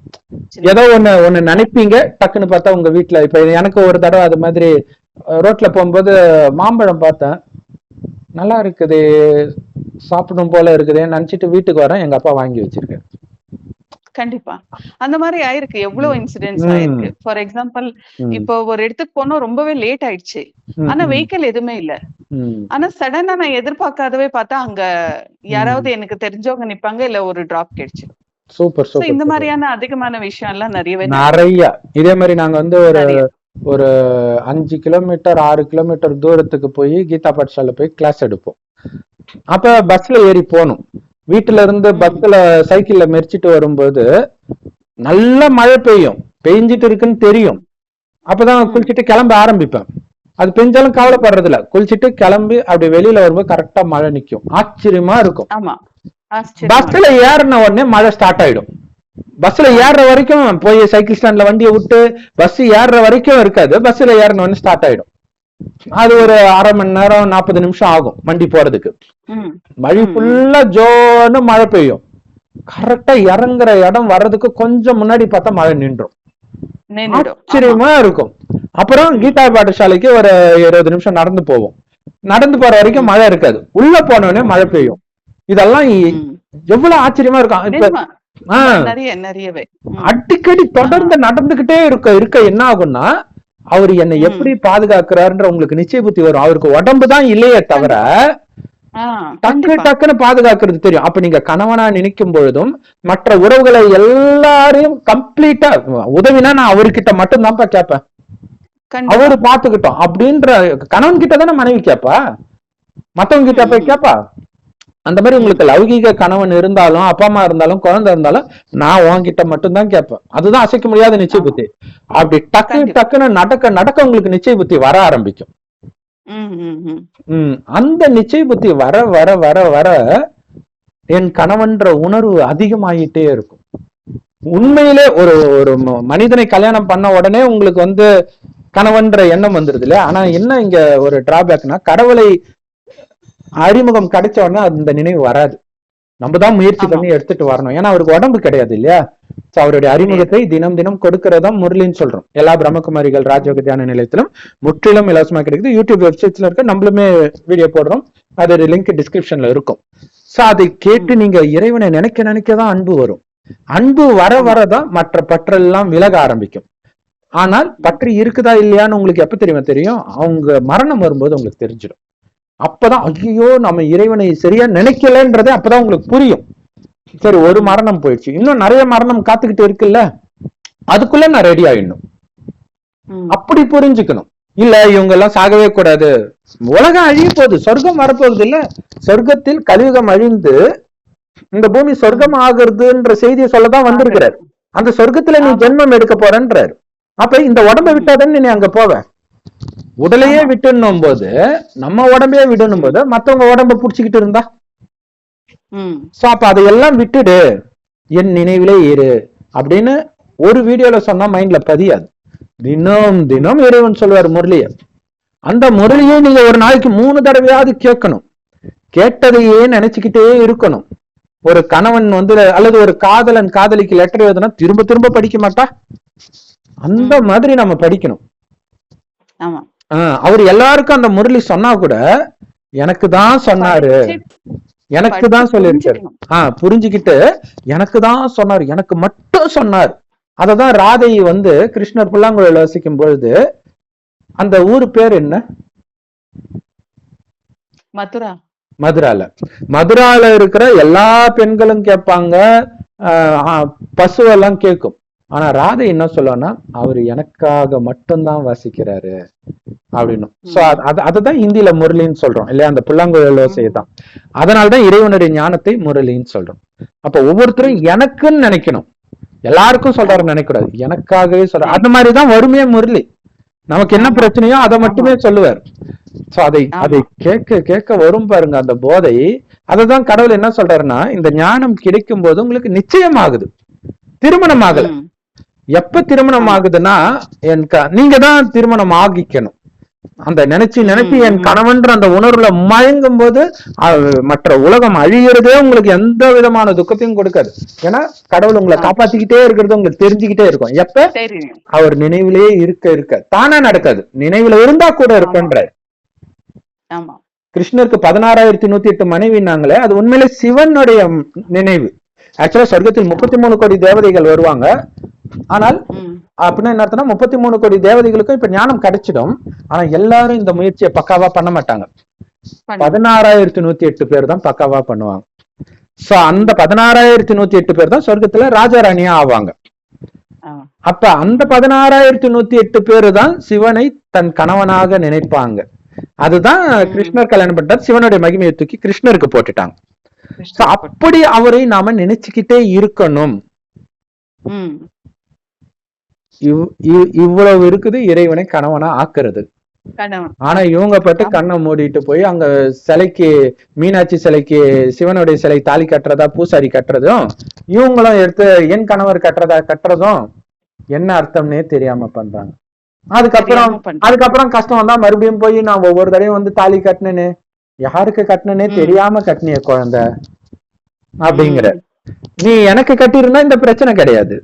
ஏதோ ஒண்ணு நினைப்பீங்க, டக்குன்னு பார்த்தா உங்க வீட்டுல. இப்ப எனக்கு ஒரு தடவை அது மாதிரி ரோட்ல போகும்போது மாம்பழம் பார்த்தேன், நல்லா இருக்குது, சாப்பிடும் போல இருக்குதுன்னு நினைச்சிட்டு வீட்டுக்கு வரேன், எங்க அப்பா வாங்கி வச்சிருக்கேன். கண்டிப்பா அந்த மாதிரி ஆயிருக்கு. எவ்வளவு இன்சிடென்ட்ஸ் ஆயிருக்கு. ஃபார் எக்ஸாம்பிள், இப்போ ஒரு இடத்துக்கு போனோம், ரொம்பவே லேட் ஆயிடுச்சு, ஆனா வெஹிக்கிள் எதுவுமே இல்ல. ஆனா சடனா நான் எதிர்பார்க்காதவே பார்த்தா அங்க யாராவது எனக்கு தெரிஞ்சவங்க நிப்பாங்க, இல்ல ஒரு டிராப் கிடைச்சு. Super super. இந்த மாதிரியான அதிகமான விஷயம் எல்லாம் நிறைய இதே மாதிரி நாங்க ஒரு 5 கிலோமீட்டர் 6 கிலோமீட்டர் தூரத்துக்கு போய் கீதா பாட்சால போய் கிளாஸ் எடுப்போம். அப்ப பஸ்ல ஏறி போகணும். வீட்டுல இருந்து பஸ்ல சைக்கிள்ல மெரிச்சிட்டு வரும்போது நல்ல மழை பெய்ஞ்சிட்டு இருக்குன்னு தெரியும். அப்பதான் குளிச்சுட்டு கிளம்ப ஆரம்பிப்பேன். அது பெஞ்சாலும் கவலைப்படுறது இல்ல, குளிச்சுட்டு கிளம்பி அப்படி வெளியில வரும்போது கரெக்டா மழை நிக்கும். ஆச்சரியமா இருக்கும். பஸ்ல ஏறின உடனே மழை ஸ்டார்ட் ஆயிடும். பஸ்ல ஏறுற வரைக்கும் போய் சைக்கிள் ஸ்டாண்ட்ல வண்டியை விட்டு பஸ் ஏறுற வரைக்கும் இருக்காது. பஸ்ல ஏறின உடனே ஸ்டார்ட் ஆயிடும். அது ஒரு அரை மணி நேரம் 40 நிமிஷம் ஆகும் வண்டி போறதுக்கு. வழி ஃபுல்லா ஜோன்னு மழை பெய்யும். கரெக்டா இறங்குற இடம் வர்றதுக்கு கொஞ்சம் முன்னாடி பார்த்தா மழை நின்றும். ஆச்சரியமா இருக்கும். அப்புறம் கீதா பாடசாலைக்கு ஒரு 20 நிமிஷம் நடந்து போவோம். நடந்து போற வரைக்கும் மழை இருக்காது. உள்ள போனோடனே மழை பெய்யும். இதெல்லாம் எவ்வளவு ஆச்சரியமா இருக்கும். இப்ப அடிக்கடி தொடர்ந்து நடந்துகிட்டே இருக்க என்ன ஆகும்னா, அவரு என்னை எப்படி பாதுகாக்கிறாருன்ற உங்களுக்கு நிச்சய புத்தி வரும். அவருக்கு உடம்புதான் இல்லையே தவிர டக்குன்னு பாதுகாக்கிறது தெரியும். அப்ப நீங்க கணவனா நினைக்கும் பொழுதும் மற்ற உறவுகளை எல்லாரையும் கம்ப்ளீட்டா உதவினா நான் அவர்கிட்ட மட்டும் தான்ப்பா கேட்பேன், அவரு பாத்துக்கிட்டோம் அப்படின்ற கணவன் கிட்டதானே மனைவி கேப்பா, மத்தவங்க கிட்ட போய் கேப்பா. அந்த மாதிரி உங்களுக்கு லௌகீக கணவன் இருந்தாலும் அப்பா அம்மா இருந்தாலும் குழந்தை இருந்தாலும் நான் உன்கிட்ட மட்டும்தான் கேட்பேன். அதுதான் அசைக்க முடியாத நிச்சய புத்தி. அப்படி டக்குன்னு நடக்க உங்களுக்கு நிச்சய புத்தி வர ஆரம்பிக்கும். அந்த நிச்சய புத்தி வர வர வர வர என் கணவன்ற உணர்வு அதிகமாயிட்டே இருக்கும். உண்மையிலே ஒரு மனிதனை கல்யாணம் பண்ண உடனே உங்களுக்கு கணவன்ற எண்ணம் வந்துருது இல்லையா? ஆனா என்ன இங்க ஒரு டிராபேக்னா, கடவுளை அறிமுகம் கிடைச்ச உடனே அந்த நினைவு வராது. நம்ம தான் முயற்சி பண்ணி எடுத்துட்டு வரணும். ஏன்னா அவருக்கு உடம்பு கிடையாது இல்லையா? அவருடைய அறிமுகத்தை தினம் தினம் கொடுக்கறதா முரளின்னு சொல்றோம். எல்லா பிரம்மகுமாரிகள் ராஜயோக தியான நிலையத்திலும் முற்றிலும் இலவசமா கிடைக்குது. யூடியூப் வெப்சைட்ஸ்ல இருக்க நம்மளுமே வீடியோ போடுறோம். அதோட லிங்க் டிஸ்கிரிப்ஷன்ல இருக்கும். சோ அதை கேட்டு நீங்க இறைவனை நினைக்கதான் அன்பு வரும். அன்பு வர வரதான் மற்ற பற்றெல்லாம் விலக ஆரம்பிக்கும். ஆனால் பற்று இருக்குதா இல்லையான்னு உங்களுக்கு எப்ப தெரியும்? அவங்க மரணம் வரும்போது உங்களுக்கு தெரிஞ்சிடும். அப்பதான் ஐயோ நம்ம இறைவனை சரியா நினைக்கலன்றதே அப்பதான் உங்களுக்கு புரியும். சரி, ஒரு மரணம் போயிடுச்சு, இன்னும் நிறைய மரணம் காத்துக்கிட்டு இருக்குல்ல, அதுக்குள்ள நான் ரெடி ஆயிடணும். அப்படி புரிஞ்சுக்கணும். இல்ல இவங்க எல்லாம் சாகவே கூடாது, உலகம் அழிய போகுது, சொர்க்கம் வரப்போகுது இல்ல, சொர்க்கத்தில் கலியுகம் அழிந்து இந்த பூமி சொர்க்கம் ஆகுறதுன்ற செய்தியை சொல்லதான் வந்திருக்கிறார். அந்த சொர்க்கத்துல நீ ஜென்மம் எடுக்க போறன்றாரு. அப்ப இந்த உடம்பை விட்டாதானே நீ அங்க போவ. உடலையே விட்டுணும் போது, நம்ம உடம்பையே விடணும் போது மத்தவங்க உடம்ப புடிச்சுக்கிட்டு இருந்தா, அப்ப அதையெல்லாம் விட்டுடு, என் நினைவிலே இரு அப்படின்னு ஒரு வீடியோல சொன்னா மைண்ட்ல பதியாது. தினம் தினம் இறைவன் சொல்வார் முரளிய. அந்த முரளியை நீங்க ஒரு நாளைக்கு 3 தடவையாவது கேட்கணும். கேட்டதையே நினைச்சுக்கிட்டே இருக்கணும். ஒரு கணவன் அல்லது ஒரு காதலன் காதலிக்கு லெட்டர் எழுதுனா திரும்ப திரும்ப படிக்க மாட்டா, அந்த மாதிரி நம்ம படிக்கணும். அவர் எல்லாருக்கும் அந்த முரளி சொன்னா கூட எனக்கு தான் சொன்னாரு, எனக்கு தான் சொல்லியிருக்காரு, புரிஞ்சுக்கிட்டு எனக்கு தான் சொன்னாரு, எனக்கு மட்டும் சொன்னார். அததான் ராதை கிருஷ்ணர் புல்லாங்குழல் வசிக்கும் பொழுது, அந்த ஊரு பேர் என்ன? மதுரால இருக்கிற எல்லா பெண்களும் கேட்பாங்க, பசுவெல்லாம் கேட்கும். ஆனா ராதை என்ன சொல்லுவான்னா, அவரு எனக்காக மட்டும்தான் வாசிக்கிறாரு அப்படின்னு. சோ அததான் ஹிந்தியில முரளின்னு சொல்றோம் இல்லையா? அந்த புல்லாங்குழல் ஓசையைதான். அதனாலதான் இறைவனுடைய ஞானத்தை முரளின்னு சொல்றோம். அப்ப ஒவ்வொருத்தரும் எனக்குன்னு நினைக்கணும், எல்லாருக்கும் சொல்றாரு நினைக்கூடாது, எனக்காகவே சொல்ற. அந்த மாதிரிதான் வருமே முரளி. நமக்கு என்ன பிரச்சனையோ அதை மட்டுமே சொல்லுவார். சோ அதை கேட்க வரும் பாருங்க அந்த போதை. அததான் கடவுள் என்ன சொல்றாருன்னா, இந்த ஞானம் கிடைக்கும் போது உங்களுக்கு நிச்சயம் ஆகுது, திருமணம் ஆகல. எப்ப திருமணம் ஆகுதுன்னா, நீங்க தான் திருமணம் ஆகிக்கணும். அந்த நினைச்சு என் கணவன்ற அந்த உணர்வுல மயங்கும் போது மற்ற உலகம் அழிகிறதே உங்களுக்கு எந்த விதமான துக்கத்தையும் கொடுக்காது. ஏன்னா கடவுள் உங்களை காப்பாத்திக்கிட்டே இருக்கிறது உங்களுக்கு தெரிஞ்சுக்கிட்டே இருக்கும். எப்ப அவர் நினைவிலேயே இருக்க தானா நடக்காது, நினைவுல இருந்தா கூட இருப்பன்ற. கிருஷ்ணருக்கு 16,108 மனைவினாங்களே, அது உண்மையிலே சிவனுடைய நினைவு. ஆக்சுவலா சொர்க்கத்தில் 33 கோடி தேவதைகள் வருவாங்க. ஆனால் அப்படின்னா என்ன அர்த்தம்னா, 33 கோடி தேவதைகளுக்கும் இப்ப ஞானம் கிடைச்சிடும். ஆனா எல்லாரும் இந்த முயற்சியை பக்காவா பண்ண மாட்டாங்க. 16,108 பேர் தான் பக்காவா பண்ணுவாங்க. சோ அந்த 16,108 பேர் தான் சொர்க்கத்துல ராஜாராணியா ஆவாங்க. அப்ப அந்த 16,108 பேரு தான் சிவனை தன் கணவனாக நினைப்பாங்க. அதுதான் கிருஷ்ணர் கல்யாணம் பண்ணிட்டார். சிவனுடைய மகிமையை தூக்கி கிருஷ்ணருக்கு போட்டுட்டாங்க. அப்படி அவரை நாம நினைச்சுக்கிட்டே இருக்கணும். இவ்வளவு இருக்குது இறைவனை கணவனா ஆக்குறது. கணவன். ஆனா இவங்க பட்டு ஆமா. கண்ணை மூடிட்டு போய் அங்க சிலைக்கு, மீனாட்சி சிலைக்கு சிவனுடைய சிலை தாலி கட்டுறதா பூசாரி கட்டுறதும், இவங்களும் எடுத்து என் கணவர் கட்டுறதும் என்ன அர்த்தம்னே தெரியாம பண்றாங்க. அதுக்கப்புறம் தெரியாம பண்றாங்க. அதுக்கப்புறம் கஷ்டம் வந்தா மறுபடியும் போய் நான் ஒவ்வொரு தடையும் வந்து தாலி கட்டினேன்னு, யாருக்கு கட்டினே தெரியாம கட்டினிய குழந்தை அப்படிங்கிற. நீ எனக்கு கட்டியிருந்தா இந்த பிரச்சனை கிடையாது.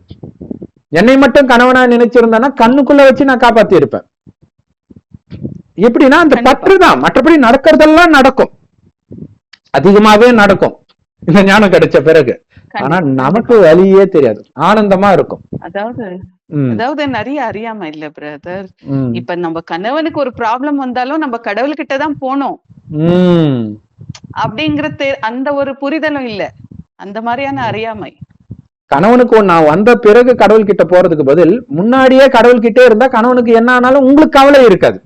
என்னை மட்டும் கணவனா நினைச்சிருந்தானா கண்ணுக்குள்ள வச்சு நான் காப்பாத்தி இருப்பேன். எப்படின்னா அந்த பற்றுதான், மற்றபடி நடக்கிறதெல்லாம் நடக்கும், அதிகமாவே நடக்கும் இந்த ஞானம் கிடைச்ச பிறகு. ஆனா நமக்கு வழியே தெரியாது, ஆனந்தமா இருக்கும். அதாவது நிறைய அறியாம இல்ல பிரதர். இப்ப நம்ம கணவனுக்கு ஒரு ப்ராப்ளம் வந்தாலும் நம்ம கடவுள்கிட்ட தான் போனோம் அப்படிங்கிற அந்த ஒரு புரிதலும் இல்ல, அந்த மாதிரியான அறியாமை. கணவனுக்கு நான் வந்த பிறகு கடவுள் கிட்ட போறதுக்கு பதில் முன்னாடியே கடவுள் கிட்டே இருந்தா கணவனுக்கு என்ன ஆனாலும் உங்களுக்கு கவலை இருக்காது.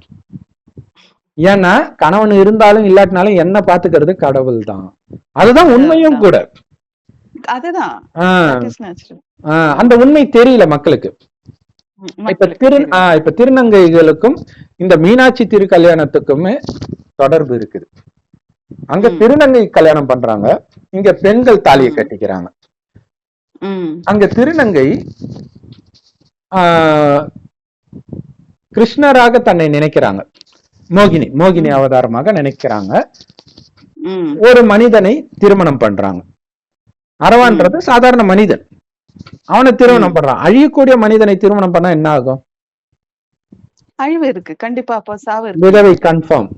ஏன்னா கணவன் இருந்தாலும் இல்லாட்டினாலும் என்ன பாத்துக்கிறது கடவுள் தான். அதுதான் உண்மையும் கூட. அதுதான் அந்த உண்மை தெரியல மக்களுக்கு. இப்ப திருநங்கைகளுக்கும் இந்த மீனாட்சி திரு கல்யாணத்துக்குமே தொடர்பு இருக்குது. அங்க திருநங்கை கல்யாணம் பண்றாங்க, இங்க பெண்கள் தாலியை கட்டிக்கிறாங்க. அங்க திருநங்கை கிருஷ்ணராக தன்னை நினைக்கிறாங்க, மோகினி அவதாரமாக நினைக்கிறாங்க. ஒரு மனிதனை திருமணம் பண்றாங்க. அரவான்றது சாதாரண மனிதன், அவனை திருமணம் பண்றான். அழியக்கூடிய மனிதனை திருமணம் பண்ணா என்ன ஆகும்? அழிவு இருக்கு கண்டிப்பா. அப்ப சாவு இருக்கு, விதவை கன்ஃபார்ம்.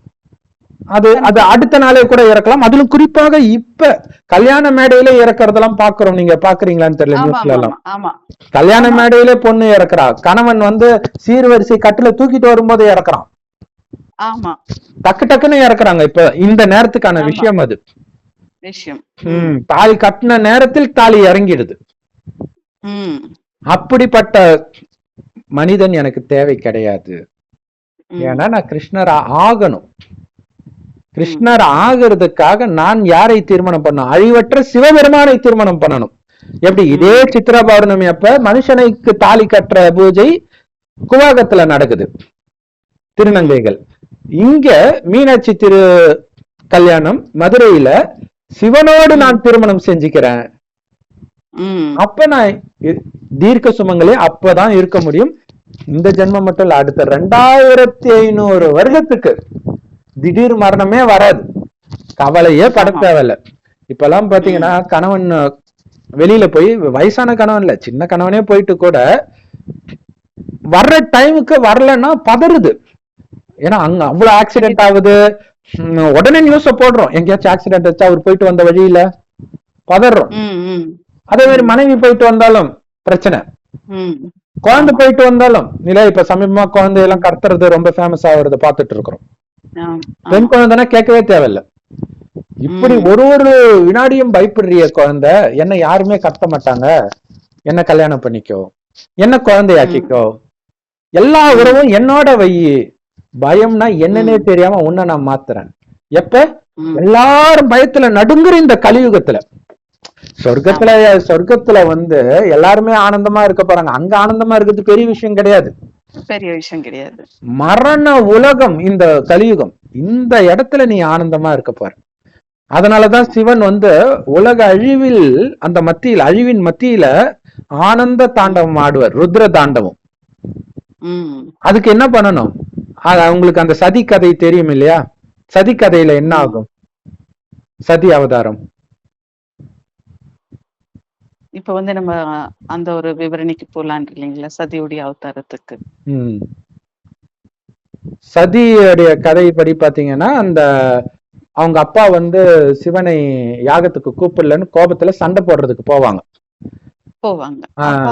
அது அடுத்த நாளே கூட இறக்கலாம். அதிலும் குறிப்பாக இப்ப கல்யாண மேடையில இறக்குறதெல்லாம் பாக்குறோம். நீங்க பாக்குறீங்களான்னு தெரியல, நியூஸ்ல எல்லாம் கல்யாண மேடையில பொண்ணு இறக்குறா, கணவன் வந்து சீர்வரிசை கட்டுல தூக்கிட்டு வரும்போது இறக்குறான். டக்கு டக்குன்னு இறக்குறாங்க. இப்ப இந்த நேரத்துக்கான விஷயம் அது. தாலி கட்டின நேரத்தில் தாலி இறங்கிடுது. அப்படிப்பட்ட மனிதன் எனக்கு தேவை கிடையாது. ஏன்னா நான் கிருஷ்ணர் ஆகணும். கிருஷ்ணர் ஆகிறதுக்காக நான் யாரை திருமணம் பண்ணணும்? அழிவற்ற சிவபெருமானை திருமணம் பண்ணணும். எப்படி? இதே சித்ரா பௌர்ணமி அப்ப மனுஷனுக்கு தாலி கட்டுற பூஜை குவாகத்துல நடக்குது, திருநங்கைகள். இங்க மீனாட்சி திரு கல்யாணம் மதுரையில சிவனோடு நான் திருமணம் செஞ்சுக்கிறேன். அப்ப நான் தீர்க்க சுமங்களே அப்பதான் இருக்க முடியும். இந்த ஜென்மம் மட்டும் இல்ல, அடுத்த 2500 வருடத்துக்கு திடீர் மரணமே வராது, கவலையே பட தேவையில்ல. இப்ப எல்லாம் பாத்தீங்கன்னா கணவன் வெளியில போய், வயசான கணவன் இல்ல, சின்ன கணவனே போயிட்டு கூட வர்ற டைமுக்கு வரலன்னா பதறுது. ஏன்னா அங்க அவ்வளவு ஆக்சிடென்ட் ஆகுது. உடனே நியூஸ போடுறோம், எங்கேயாச்சும் ஆக்சிடென்ட் வச்சா அவர் போயிட்டு வந்த வழியில பதறோம். அதே மாதிரி மனைவி போயிட்டு வந்தாலும் பிரச்சனை, குழந்தை போயிட்டு வந்தாலும் இல்ல. இப்ப சமீபமா குழந்தை எல்லாம் கடத்துறது ரொம்ப ஃபேமஸ் ஆகுறத பாத்துட்டு இருக்கிறோம். பெண் குழந்தைனா கேட்கவே தேவையில்ல. இப்படி ஒரு வினாடியும் பயப்படுறிய குழந்தை, என்ன யாருமே கத்த மாட்டாங்க, என்ன கல்யாணம் பண்ணிக்கோ, என்ன குழந்தையாக்கிக்கோ, எல்லா உறவும் என்னோட வை, பயம்னா என்னன்னே தெரியாம உன்னை நான் மாத்துறேன். எப்ப? எல்லாரும் பயத்துல நடுங்குற இந்த கலியுகத்துல. சொர்க்கத்துல வந்து எல்லாருமே ஆனந்தமா இருக்க போறாங்க. அங்க ஆனந்தமா இருக்கிறது பெரிய விஷயம் கிடையாது, பெரிய விஷயம் கிடையாது. மரண உலகம் இந்த கலியுகம். இந்த இடத்துல நீ ஆனந்தமா இருக்க போற. அதனாலதான் சிவன் வந்து உலக அழிவில், அந்த மத்தியில், அழிவின் மத்தியில ஆனந்த தாண்டவம் ஆடுவார், ருத்ர தாண்டவம். அதுக்கு என்ன பண்ணணும்? உங்களுக்கு அந்த சதி கதை தெரியும் இல்லையா? சதி கதையில என்ன ஆகும்? சதி அவதாரம். இப்ப வந்து நம்ம அந்த ஒரு விவரணைக்கு போலாம் இல்லைங்களா, சதியுடைய அவதாரத்துக்கு. சதியுடைய கதைப்படி பாத்தீங்கன்னா, அந்த அவங்க அப்பா வந்து சிவனை யாகத்துக்கு கூப்பிடலன்னு கோபத்துல சண்டை போடுறதுக்கு போவாங்க.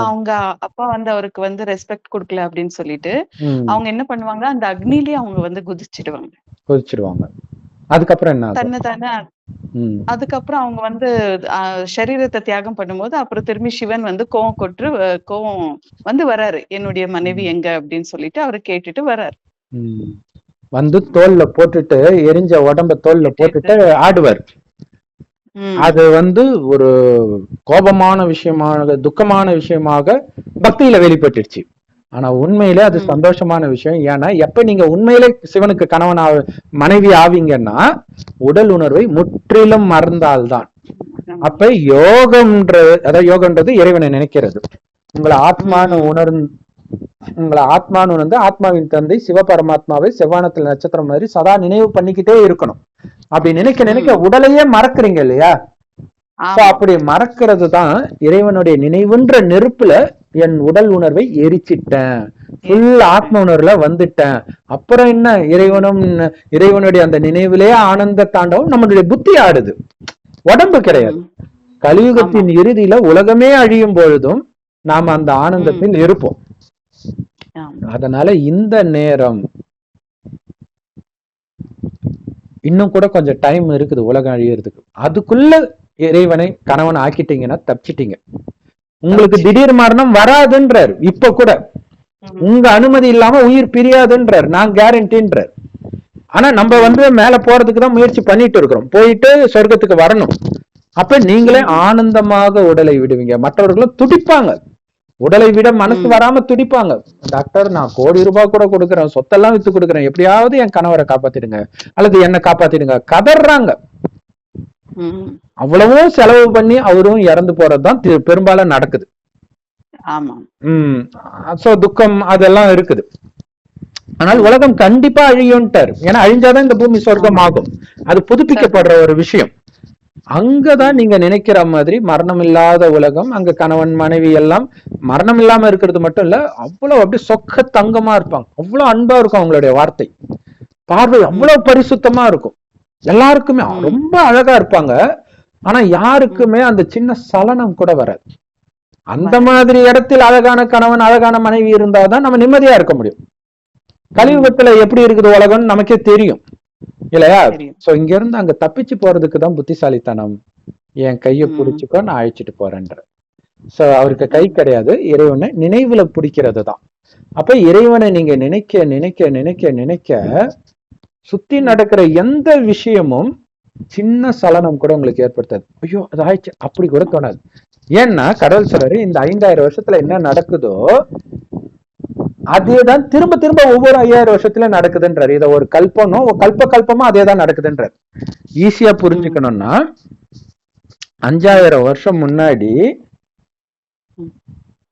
அவங்க அப்பா வந்து அவருக்கு வந்து ரெஸ்பெக்ட் கொடுக்கல அப்படின்னு சொல்லிட்டு அவங்க என்ன பண்ணுவாங்க, அந்த அக்னிலேயே அவங்க வந்து குதிச்சிடுவாங்க. அதுக்கப்புறம் என்ன தன்னை அதுக்கப்புறம் அவங்க வந்து சரீரத்தை தியாகம் பண்ணும்போது அப்புறம் திரும்பி சிவன் வந்து கோவம் வந்து வராரு, என்னுடைய மனைவி எங்க அப்படின்னு சொல்லிட்டு அவரை கேட்டுட்டு வர்றாரு. வந்து தோல்ல போட்டுட்டு, எரிஞ்ச உடம்ப தோல்ல போட்டுட்டு ஆடுவார். அது வந்து ஒரு கோபமான விஷயமாக, துக்கமான விஷயமாக பக்தியில வெளிப்பட்டுடுச்சு. ஆனா உண்மையிலே அது சந்தோஷமான விஷயம். ஏன்னா எப்ப நீங்க உண்மையிலே சிவனுக்கு கணவன் மனைவி ஆவீங்கன்னா உடல் உணர்வை முற்றிலும் மறந்தால்தான். அப்ப யோகம்ன்றது, அதாவது யோகம்ன்றது இறைவனை நினைக்கிறது. உங்களை ஆத்மானு உணர்ந்து ஆத்மாவின் தந்தை சிவபரமாத்மாவை செவ்வானத்துல நட்சத்திரம் மாதிரி சதா நினைவு பண்ணிக்கிட்டே இருக்கணும். அப்படி நினைக்க நினைக்க உடலையே மறக்குறீங்க இல்லையா? அப்படி மறக்கிறது தான் இறைவனுடைய நினைவுன்ற நெருப்புல என் உடல் உணர்வை எரிச்சிட்டேன், ஃபுல் ஆத்ம உணர்வுல வந்துட்டேன். அப்புறம் என்ன, இறைவனுடைய அந்த நினைவிலே ஆனந்த தாண்டவம் நம்மளுடைய புத்தி ஆடுது, உடம்பு கிடையாது. கலியுகத்தின் இறுதியில உலகமே அழியும் பொழுதும் நாம அந்த ஆனந்தத்தில் இருப்போம். அதனால இந்த நேரம் இன்னும் கூட கொஞ்சம் டைம் இருக்குது உலகம் அழியறதுக்கு. அதுக்குள்ள இறைவனை கணவன் ஆக்கிட்டீங்கன்னா தப்பிச்சிட்டீங்க. உங்களுக்கு திடீர் மரணம் வராதுன்றார். இப்ப கூட உங்க அனுமதி இல்லாம உயிர் பிரியாதுன்றார், நான் கேரண்டின்றார். ஆனா நம்ம மேல போறதுக்கு தான் முயற்சி பண்ணிட்டு இருக்கிறோம், போயிட்டு சொர்க்கத்துக்கு வரணும். அப்ப நீங்களே ஆனந்தமாக உடலை விடுவீங்க. மற்றவர்களும் துடிப்பாங்க, உடலை விட மனசு வராம துடிப்பாங்க. டாக்டர், நான் கோடி ரூபாய் கூட கொடுக்குறேன், சொத்தெல்லாம் வித்து கொடுக்குறேன், எப்படியாவது என் கணவரை காப்பாத்திடுங்க அல்லது என்ன காப்பாத்திடுங்க, கதறாங்க. அவ்வளவும் செலவு பண்ணி அவரும் இறந்து போறதுதான் பெரும்பாலும் நடக்குது. சோ துக்கம் அதெல்லாம் இருக்குது. ஆனால் உலகம் கண்டிப்பா அழியும்ட்டார். ஏன்னா அழிஞ்சாதான் இந்த பூமி சொர்க்கம் ஆகும். அது புதுப்பிக்கப்படுற ஒரு விஷயம். அங்கதான் நீங்க நினைக்கிற மாதிரி மரணம் இல்லாத உலகம். அங்க கணவன் மனைவி எல்லாம் மரணம் இல்லாம இருக்கிறது மட்டும் இல்ல, அவ்வளவு அப்படி சொக்க தங்கமா இருப்பாங்க, அவ்வளவு அன்பா இருக்கும் அவங்களுடைய வார்த்தை, பார்வை அவ்வளவு பரிசுத்தமா இருக்கும். எல்லாருக்குமே ரொம்ப அழகா இருப்பாங்க. ஆனா யாருக்குமே அந்த சின்ன சலனம் கூட வராது. அந்த மாதிரி இடத்தில் அழகான கணவன் அழகான மனைவி இருந்தாதான் நம்ம நிம்மதியா இருக்க முடியும். கலியுகத்துல எப்படி இருக்குது உலகம் நமக்கே தெரியும் இல்லையா? சோ இங்க இருந்து அங்க தப்பிச்சு போறதுக்குதான் புத்திசாலித்தனம். என் கைய புடிச்சுக்கோ, நான் அழைச்சிட்டு போறேன்ற. சோ அவருக்கு கை கிடையாது, இறைவனை நினைவுல பிடிக்கிறது தான். அப்ப இறைவனை நீங்க நினைக்க நினைக்க நினைக்க நினைக்க சுத்தி நடக்கிற எந்த விஷயமும் சின்ன சலனம் கூட உங்களுக்கு ஏற்படுத்தாது. ஐயோ அது ஆயிடுச்சு அப்படி கூட தோணாது. ஏன்னா கடவுள் சொல்றாரு, இந்த 5000 வருஷத்துல என்ன நடக்குதோ அதேதான் திரும்ப திரும்ப ஒவ்வொரு 5000 வருஷத்துல நடக்குதுன்றாரு. இத ஒரு கல்பனும் கல்பமா அதேதான் நடக்குதுன்றாரு. ஈஸியா புரிஞ்சுக்கணும்னா 5000 வருஷம் முன்னாடி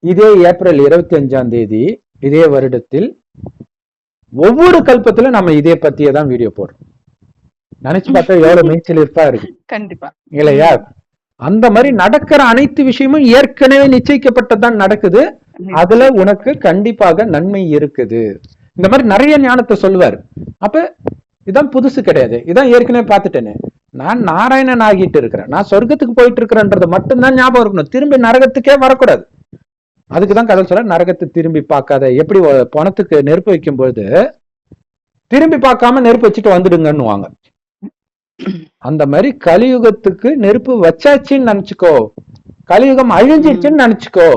இதே ஏப்ரல் 25ஆம் தேதி இதே வருடத்தில் ஒவ்வொரு கல்பத்துல நம்ம இதே பத்தியே தான் வீடியோ போடுறோம். நினைச்சு பார்த்தா எவ்வளவு மெய்ச்சலிர்ப்பா இருக்கு. கண்டிப்பா இல்லையா? அந்த மாதிரி நடக்கிற அனைத்து விஷயமும் ஏற்கனவே நிச்சயிக்கப்பட்டதான் நடக்குது. அதுல உனக்கு கண்டிப்பாக நன்மை இருக்குது. இந்த மாதிரி நிறைய ஞானத்தை சொல்லுவாரு. அப்ப இதான் புதுசு கிடையாது, இதான் ஏற்கனவே பார்த்துட்டேனே, நான் நாராயணன் ஆகிட்டு இருக்கிறேன், நான் சொர்க்கத்துக்கு போயிட்டு இருக்கிறேன்றது மட்டும்தான் ஞாபகம் இருக்கணும். திரும்பி நரகத்துக்கே வரக்கூடாது. அதுக்குதான் கடவுள் சொல்ற, நரகத்தை திரும்பி பார்க்காத. எப்படி பணத்துக்கு நெருப்பு வைக்கும் பொழுது திரும்பி பார்க்காம நெருப்பு வச்சுட்டு வந்துடுங்கன்னு வாங்க, அந்த மாதிரி கலியுகத்துக்கு நெருப்பு வச்சாச்சுன்னு நினைச்சுக்கோ, கலியுகம் அழிஞ்சிருச்சுன்னு நினைச்சுக்கோ.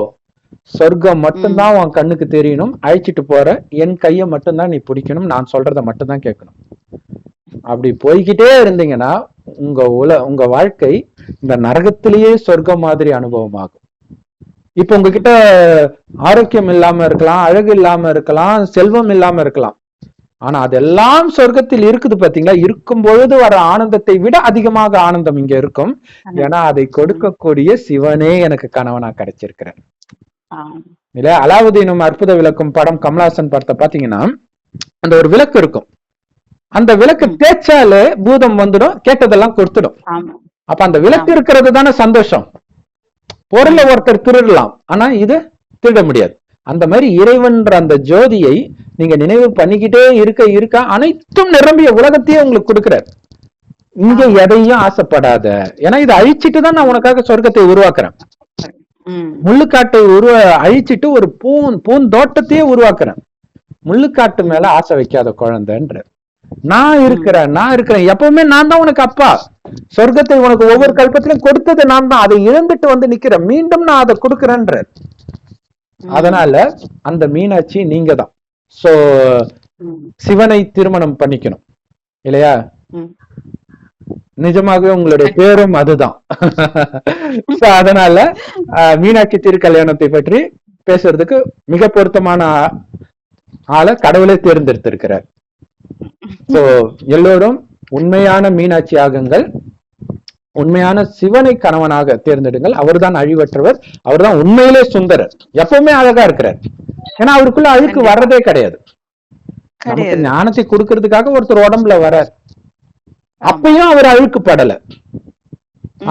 சொர்க்கம் மட்டும்தான் உன் கண்ணுக்கு தெரியணும். அழிச்சிட்டு போற என் கைய மட்டும்தான் நீ பிடிக்கணும், நான் சொல்றத மட்டும்தான் கேட்கணும். அப்படி போய்கிட்டே இருந்தீங்கன்னா உங்க வாழ்க்கை இந்த நரகத்திலேயே சொர்க்கம் மாதிரி அனுபவம் ஆகும். இப்ப உங்ககிட்ட ஆரோக்கியம் இல்லாம இருக்கலாம், அழகு இல்லாம இருக்கலாம், செல்வம் இல்லாம இருக்கலாம். ஆனா அதெல்லாம் சொர்க்கத்தில் இருக்குது பாத்தீங்களா? இருக்கும் பொழுது வர ஆனந்தத்தை விட அதிகமாக ஆனந்தம் இங்க இருக்கும். ஏன்னா அதை கொடுக்கக்கூடிய சிவனே எனக்கு கணவனா கிடைச்சிருக்கிறார் இல்ல? அலாவுதீனும் அற்புத விளக்கும் படம் கமலஹாசன் படத்தை பாத்தீங்கன்னா அந்த ஒரு விளக்கு இருக்கும். அந்த விளக்கு தேய்ச்சாலே பூதம் வந்துடும், கேட்டதெல்லாம் கொடுத்துடும். அப்ப அந்த விளக்கு இருக்கிறது தானே சந்தோஷம். பொருளை ஒருத்தர் திருடலாம், ஆனா இது திருட முடியாது. அந்த மாதிரி இறைவன்ற அந்த ஜோதியை நீங்க நினைவு பண்ணிக்கிட்டே இருக்க இருக்க அனைத்தும் நிரம்பிய உலகத்தையே உங்களுக்கு கொடுக்கிறார். இங்க எதையும் ஆசைப்படாத, ஏன்னா இதை அழிச்சிட்டு தான் நான் உனக்காக சொர்க்கத்தை உருவாக்குறேன். முள்ளுக்காட்டை அழிச்சிட்டு ஒரு பூந்தோட்டத்தையே உருவாக்குறேன். முள்ளுக்காட்டு மேல ஆசை வைக்காத குழந்தைன்ற. நான் இருக்கிறேன் எப்பவுமே நான் தான் உனக்கு அப்பா. சொர்க்கத்தை உனக்கு ஒவ்வொரு கல்பத்திலும் கொடுத்தது நான் தான். அதை இழந்துட்டு வந்து நிக்கிறேன், மீண்டும் நான் அதை கொடுக்கிறேன்ற. அதனால அந்த மீனாட்சி நீங்க தான். சோ சிவனை திருமணம் பண்ணிக்கணும் இல்லையா? நிஜமாகவே உங்களுடைய பேரும் அதுதான். அதனால மீனாட்சி திருக்கல்யாணத்தை பற்றி பேசுறதுக்கு மிக பொருத்தமான ஆளை கடவுளே தேர்ந்தெடுத்திருக்கிறார். சோ எல்லோரும் உண்மையான மீனாட்சி யாகங்கள், உண்மையான சிவனை கணவனாக தேர்ந்தெடுங்கள். அவர்தான் அழிவற்றவர், அவர்தான் உண்மையிலே சுந்தரர், எப்பவுமே அழகா இருக்கிறார். ஏன்னா அவருக்குள்ள அழுக்கு வர்றதே கிடையாது. நமக்கு ஞானத்தை கொடுக்கறதுக்காக ஒருத்தர் உடம்புல வர்றார், அப்பயும் அவர் அழுக்கு படல.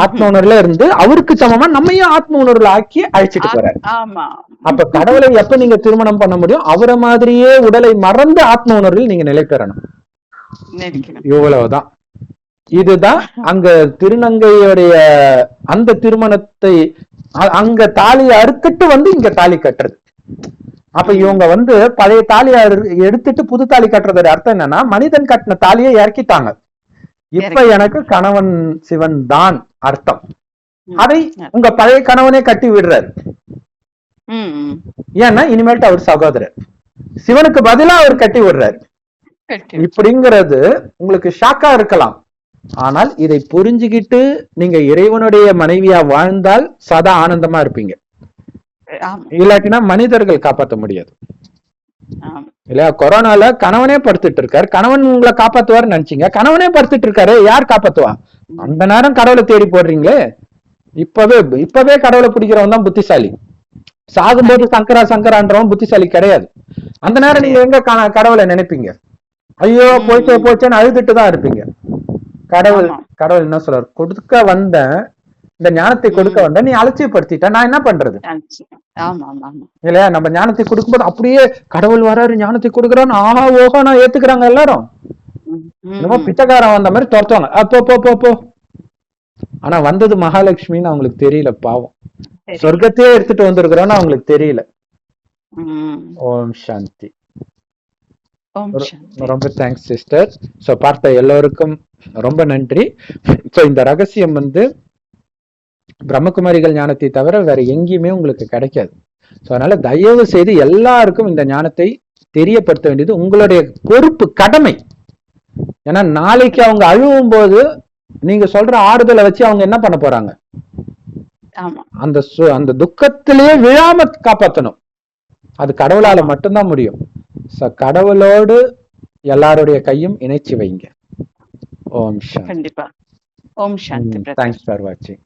ஆத்ம உணர்வுல இருந்து அவருக்கு சமமா நம்மையும் ஆத்ம உணர்வுல ஆக்கி அழைச்சிட்டு போறாரு. அப்ப கடவுளை எப்ப நீங்க திருமணம் பண்ண முடியும்? அவரை மாதிரியே உடலை மறந்து ஆத்ம உணர்வில் நீங்க நிலை பெறணும். இவ்வளவுதான். இதுதான் அங்க திருநங்கையுடைய அந்த திருமணத்தை அங்க தாலியை அறுத்துட்டு வந்து இங்க தாலி கட்டுறது. அப்ப இவங்க வந்து பழைய தாலியை எடுத்துட்டு புது தாலி கட்டுறதோட அர்த்தம் என்னன்னா, மனிதன் கட்டின தாலியை இறக்கிட்டாங்க, இப்ப எனக்கு கணவன் சிவன் தான் அர்த்தம். அதை உங்க பழைய கணவனே கட்டி விடுறாரு. ஏன்னா இனிமேல்ட்டு அவர் சகோதரர், சிவனுக்கு பதிலா அவர் கட்டி விடுறாரு. இப்படிங்கிறது உங்களுக்கு ஷாக்கா இருக்கலாம், ஆனால் இதை புரிஞ்சுக்கிட்டு நீங்க இறைவனுடைய மனைவியா வாழ்ந்தால் சதா ஆனந்தமா இருப்பீங்க. இல்லாட்டினா மனிதர்கள் காப்பாற்ற முடியாது இல்லையா? கொரோனால கணவனே படுத்துட்டு இருக்காரு, கணவன் உங்களை காப்பாத்துவாரு நினைச்சீங்க, கணவனே படுத்துட்டு இருக்காரு, யார் காப்பாத்துவா? அந்த நேரம் கடவுளை தேடி போடுறீங்களே. இப்பவே கடவுளை பிடிக்கிறவன் தான் புத்திசாலி. சாகும்போது சங்கரா சங்கரான்றவன் புத்திசாலி கிடையாது. அந்த நேரம் நீங்க எங்க கடவுளை நினைப்பீங்க? ஐயோ போச்சேன்னு அழுதுட்டு தான் இருப்பீங்க. கடவுள் என்ன சொல்றாரு? கொடுக்க வந்த இந்த ஞானத்தை கொடுக்க வந்த நீ அலட்சியப்படுத்திட்ட, நான் என்ன பண்றது இல்லையா? நம்ம ஞானத்தை கொடுக்கும்போது அப்படியே கடவுள் வராரு, ஞானத்தை கொடுக்குறான்னு ஆஹா ஓஹா நான் ஏத்துக்கிறாங்க எல்லாரும். என்னமோ பிச்சைக்காரன் வந்த மாதிரி துரத்துவாங்க, அப்போ போ. ஆனா வந்தது மகாலட்சுமின்னு அவங்களுக்கு தெரியல, பாவம். சொர்க்கத்தையே எடுத்துட்டு வந்திருக்கிறோன்னு அவங்களுக்கு தெரியல. ஓம் சாந்தி. ரொம்ப தேங்க்ஸ் சிஸ்டர். சோ பார்த்த எல்லோருக்கும் ரொம்ப நன்றி. சோ இந்த ரகசியம் வந்து பிரம்மகுமாரிகள் ஞானத்தை தவிர வேற எங்கேயுமே உங்களுக்கு கிடைக்காது. சோ அதனால தயவு செய்து எல்லாருக்கும் இந்த ஞானத்தை தெரியப்படுத்த வேண்டியது உங்களுடைய பொறுப்பு, கடமை. ஏன்னா நாளைக்கு அவங்க அழுவும் போது நீங்க சொல்ற ஆறுதலை வச்சு அவங்க என்ன பண்ண போறாங்க? அந்த துக்கத்திலேயே விழாம காப்பாற்றணும். அது கடவுளால மட்டும்தான் முடியும். கடவுளோடு எல்லாருடைய கையும் இணைச்சு வைங்க. ஓம் சாந்தி. கண்டிப்பா. ஓம் சாந்தி. தேங்க்ஸ் ஃபார் வாட்சிங்.